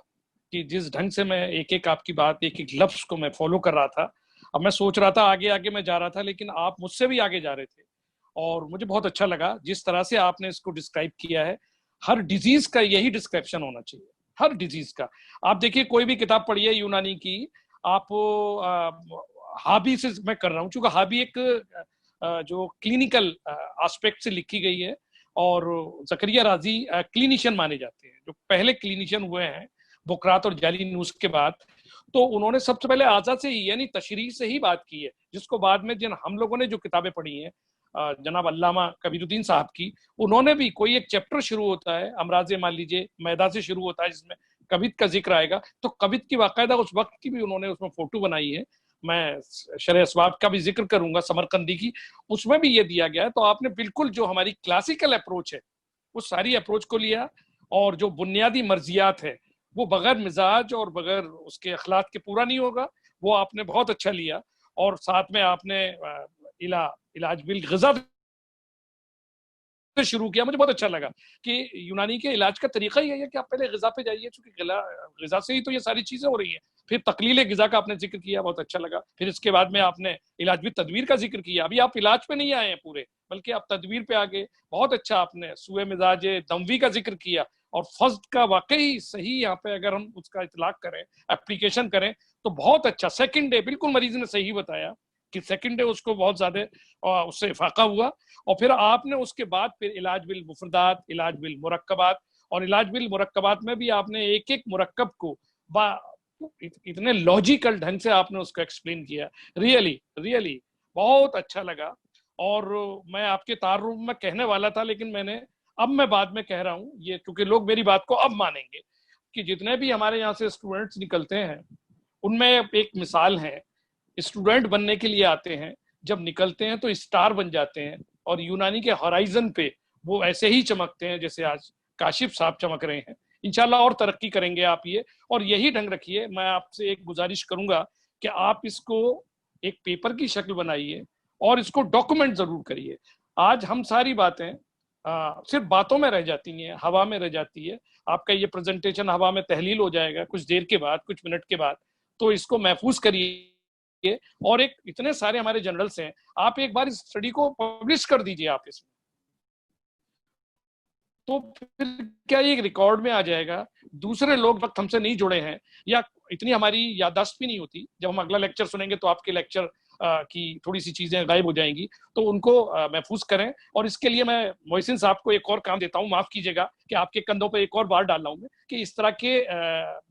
कि जिस ढंग से मैं एक एक आपकी बात, एक एक लफ्ज को मैं फॉलो कर रहा था। अब मैं सोच रहा था आगे आगे मैं जा रहा था, लेकिन आप मुझसे भी आगे जा रहे थे और मुझे बहुत अच्छा लगा जिस तरह से आपने इसको डिस्क्राइब किया है। हर डिजीज का यही डिस्क्रिप्शन होना चाहिए, हर डिजीज का। आप देखिए कोई भी किताब पढ़िए यूनानी की, आप हाबी से मैं कर रहा हूँ, चूंकि हाबी एक जो क्लिनिकल एस्पेक्ट से लिखी गई है और जकरिया राजी क्लिनिशियन माने जाते हैं, जो पहले क्लिनिशियन हुए हैं बुकरात और जालिनूस के बाद। तो उन्होंने सबसे पहले आजा से ही, यानी तशरीह से ही बात की है, जिसको बाद में जिन हम लोगों ने जो किताबें पढ़ी हैं जनाब अल्लामा कबीरुद्दीन साहब की, उन्होंने भी कोई एक चैप्टर शुरू होता है अमराज़े, मान लीजिए मैदा से शुरू होता है, जिसमें कबित का जिक्र आएगा, तो कबित की बाकायदा उस वक्त की भी उन्होंने उसमें फोटो बनाई है। मैं शरह अस्वाब का भी जिक्र करूंगा, समरकंदी की, उसमें भी ये दिया गया है। तो आपने बिल्कुल जो हमारी क्लासिकल अप्रोच है उस सारी अप्रोच को लिया और जो बुनियादी मर्जियात है वो बगैर मिजाज और बगैर उसके अखलाक के पूरा नहीं होगा, वो आपने बहुत अच्छा लिया। और साथ में आपने इलाज बिल ग़िज़ा से शुरू किया। मुझे बहुत अच्छा लगा कि यूनानी के इलाज का तरीका ही है कि आप पहले ग़िज़ा पे जाइए, क्योंकि ग़िज़ा से ही तो ये सारी चीजें हो रही हैं। फिर तकलील ग़िज़ा का आपने जिक्र किया, बहुत अच्छा लगा। फिर इसके बाद में आपने इलाज भी तदवीर का जिक्र किया। अभी आप इलाज पे नहीं आए हैं पूरे, बल्कि आप तदवीर पे आ गए। बहुत अच्छा आपने सुए मिजाज दमवी का जिक्र किया और फर्स्ट का वाकई सही, यहाँ पे अगर हम उसका इतलाक करें, एप्लीकेशन करें तो बहुत अच्छा। सेकंड डे बिल्कुल मरीज ने सही बताया कि सेकंड डे उसको बहुत ज्यादा उससे इफाका हुआ। और फिर आपने उसके बाद फिर इलाज बिल मुफरदात, इलाज बिल मुरक्कबात, और इलाज बिल मुरक्कबात में भी आपने एक एक मुरक्कब को इतने लॉजिकल ढंग से आपने उसको एक्सप्लेन किया। रियली रियली बहुत अच्छा लगा। और मैं आपके तारुफ में कहने वाला था, लेकिन मैं बाद में कह रहा हूँ ये, क्योंकि लोग मेरी बात को अब मानेंगे कि जितने भी हमारे यहाँ से स्टूडेंट्स निकलते हैं उनमें एक मिसाल है, स्टूडेंट बनने के लिए आते हैं, जब निकलते हैं तो स्टार बन जाते हैं और यूनानी के होराइजन पे वो ऐसे ही चमकते हैं जैसे आज काशिफ साहब चमक रहे हैं। इंशाल्लाह और तरक्की करेंगे आप ये, और यही ढंग रखिए। मैं आपसे एक गुजारिश करूंगा कि आप इसको एक पेपर की शक्ल बनाइए और इसको डॉक्यूमेंट जरूर करिए। आज हम सारी बातें सिर्फ बातों में रह जाती हैं, हवा में रह जाती है। आपका ये प्रेजेंटेशन हवा में तहलील हो जाएगा कुछ देर के बाद, कुछ मिनट के बाद। तो इसको महफूज करिए और एक इतने सारे हमारे जर्नल्स हैं, आप एक बार इस स्टडी को पब्लिश कर दीजिए आप इसमें, तो फिर क्या ये रिकॉर्ड में आ जाएगा। दूसरे लोग वक्त हमसे नहीं जुड़े हैं या इतनी हमारी याददाश्त भी नहीं होती, जब हम अगला लेक्चर सुनेंगे तो आपके लेक्चर की थोड़ी सी चीजें गायब हो जाएंगी, तो उनको महफूज करें। और इसके लिए मैं मोहसिन साहब को एक और काम देता हूँ, माफ कीजिएगा कि आपके कंधों पे एक और बार डाल रहा हूँ मैं, कि इस तरह के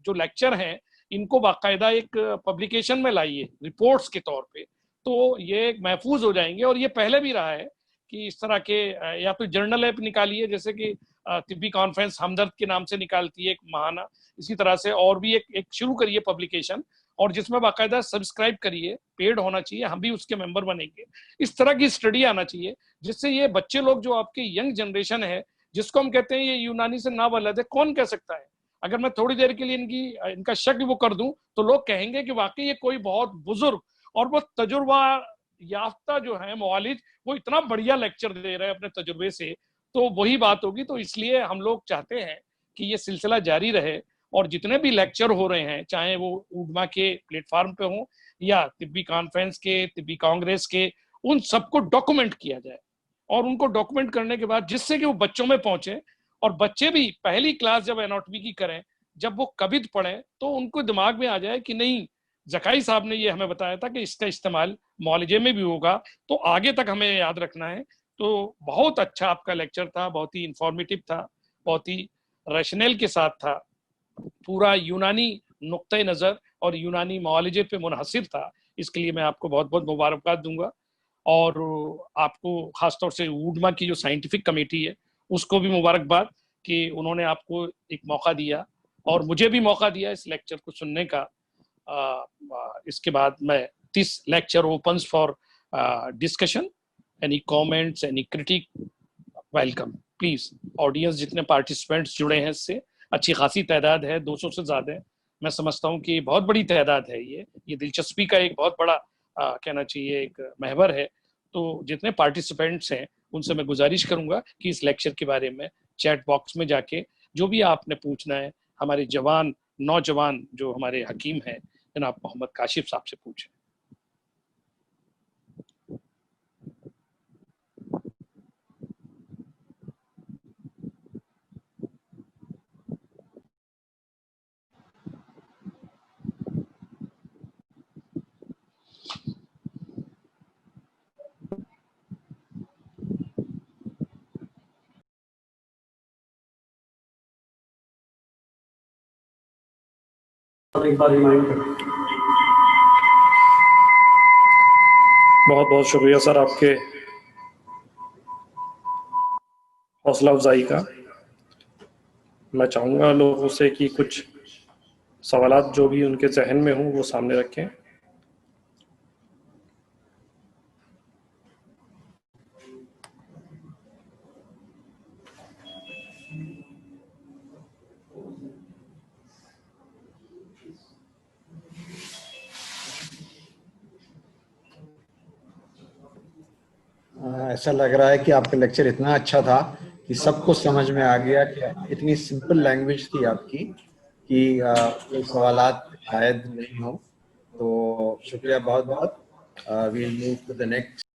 जो लेक्चर हैं इनको बाकायदा एक पब्लिकेशन में लाइए रिपोर्ट्स के तौर पे, तो ये महफूज हो जाएंगे। और ये पहले भी रहा है कि इस तरह के या तो जर्नल ऐप निकालिए, जैसे कि तिब्बी कॉन्फ्रेंस हमदर्द के नाम से निकालती है एक महाना, इसी तरह से और भी एक शुरू करिए पब्लिकेशन, और जिसमें बाकायदा सब्सक्राइब करिए, पेड होना चाहिए, हम भी उसके मेंबर बनेंगे। इस तरह की स्टडी आना चाहिए जिससे ये बच्चे लोग जो आपके यंग जनरेशन है, जिसको हम कहते हैं ये यूनानी से ना बलद है, कौन कह सकता है, अगर मैं थोड़ी देर के लिए इनका शक वो कर दूं तो लोग कहेंगे कि वाकई ये कोई बहुत बुजुर्ग और वो तजुर्बा याफ्ता जो है मौलिद, वो इतना बढ़िया लेक्चर दे रहे हैं अपने तजुर्बे से, तो वही बात होगी। तो इसलिए हम लोग चाहते हैं कि ये सिलसिला जारी रहे, और जितने भी लेक्चर हो रहे हैं, चाहे वो उडमा के प्लेटफॉर्म पे हो या तिब्बी कॉन्फ्रेंस के, तिब्बी कांग्रेस के, उन सबको डॉक्यूमेंट किया जाए। और उनको डॉक्यूमेंट करने के बाद जिससे कि वो बच्चों में पहुंचे, और बच्चे भी पहली क्लास जब एनाटॉमी की करें, जब वो कवित पढ़ें, तो उनको दिमाग में आ जाए कि नहीं, जकाई साहब ने ये हमें बताया था कि इसका इस्तेमाल मौलजे में भी होगा, तो आगे तक हमें याद रखना है। तो बहुत अच्छा आपका लेक्चर था, बहुत ही इंफॉर्मेटिव था, बहुत ही रैशनल के साथ था, पूरा यूनानी नुक्ते नज़र और यूनानी मौलजे पे मुनहसिर था। इसके लिए मैं आपको बहुत बहुत मुबारकबाद दूंगा, और आपको खासतौर से उडमा की जो साइंटिफिक कमेटी है उसको भी मुबारकबाद कि उन्होंने आपको एक मौका दिया और मुझे भी मौका दिया इस लेक्चर को सुनने का। इसके बाद मैं this lecture opens for discussion, any comments, any critic, welcome please. Audience जितने पार्टिसिपेंट्स जुड़े हैं इससे अच्छी खासी तादाद है, 200 से ज्यादा है। मैं समझता हूँ कि बहुत बड़ी तादाद है, ये दिलचस्पी का एक बहुत बड़ा कहना चाहिए एक महवर है। तो जितने पार्टिसिपेंट्स हैं उनसे मैं गुजारिश करूंगा कि इस लेक्चर के बारे में चैट बॉक्स में जाके जो भी आपने पूछना है, हमारे जवान नौजवान जो हमारे हकीम हैं जनाब मोहम्मद काशिफ साहब से पूछें। एक बार रिमाइंड कर। बहुत बहुत शुक्रिया सर आपके हौसला अफजाई का। मैं चाहूँगा लोगों से कि कुछ सवालात जो भी उनके जहन में हों वो सामने रखें। ऐसा लग रहा है कि आपका लेक्चर इतना अच्छा था कि सबको समझ में आ गया कि इतनी सिंपल लैंग्वेज थी आपकी कि कोई सवालात शायद नहीं हो। तो शुक्रिया बहुत बहुत। We'll move to the next.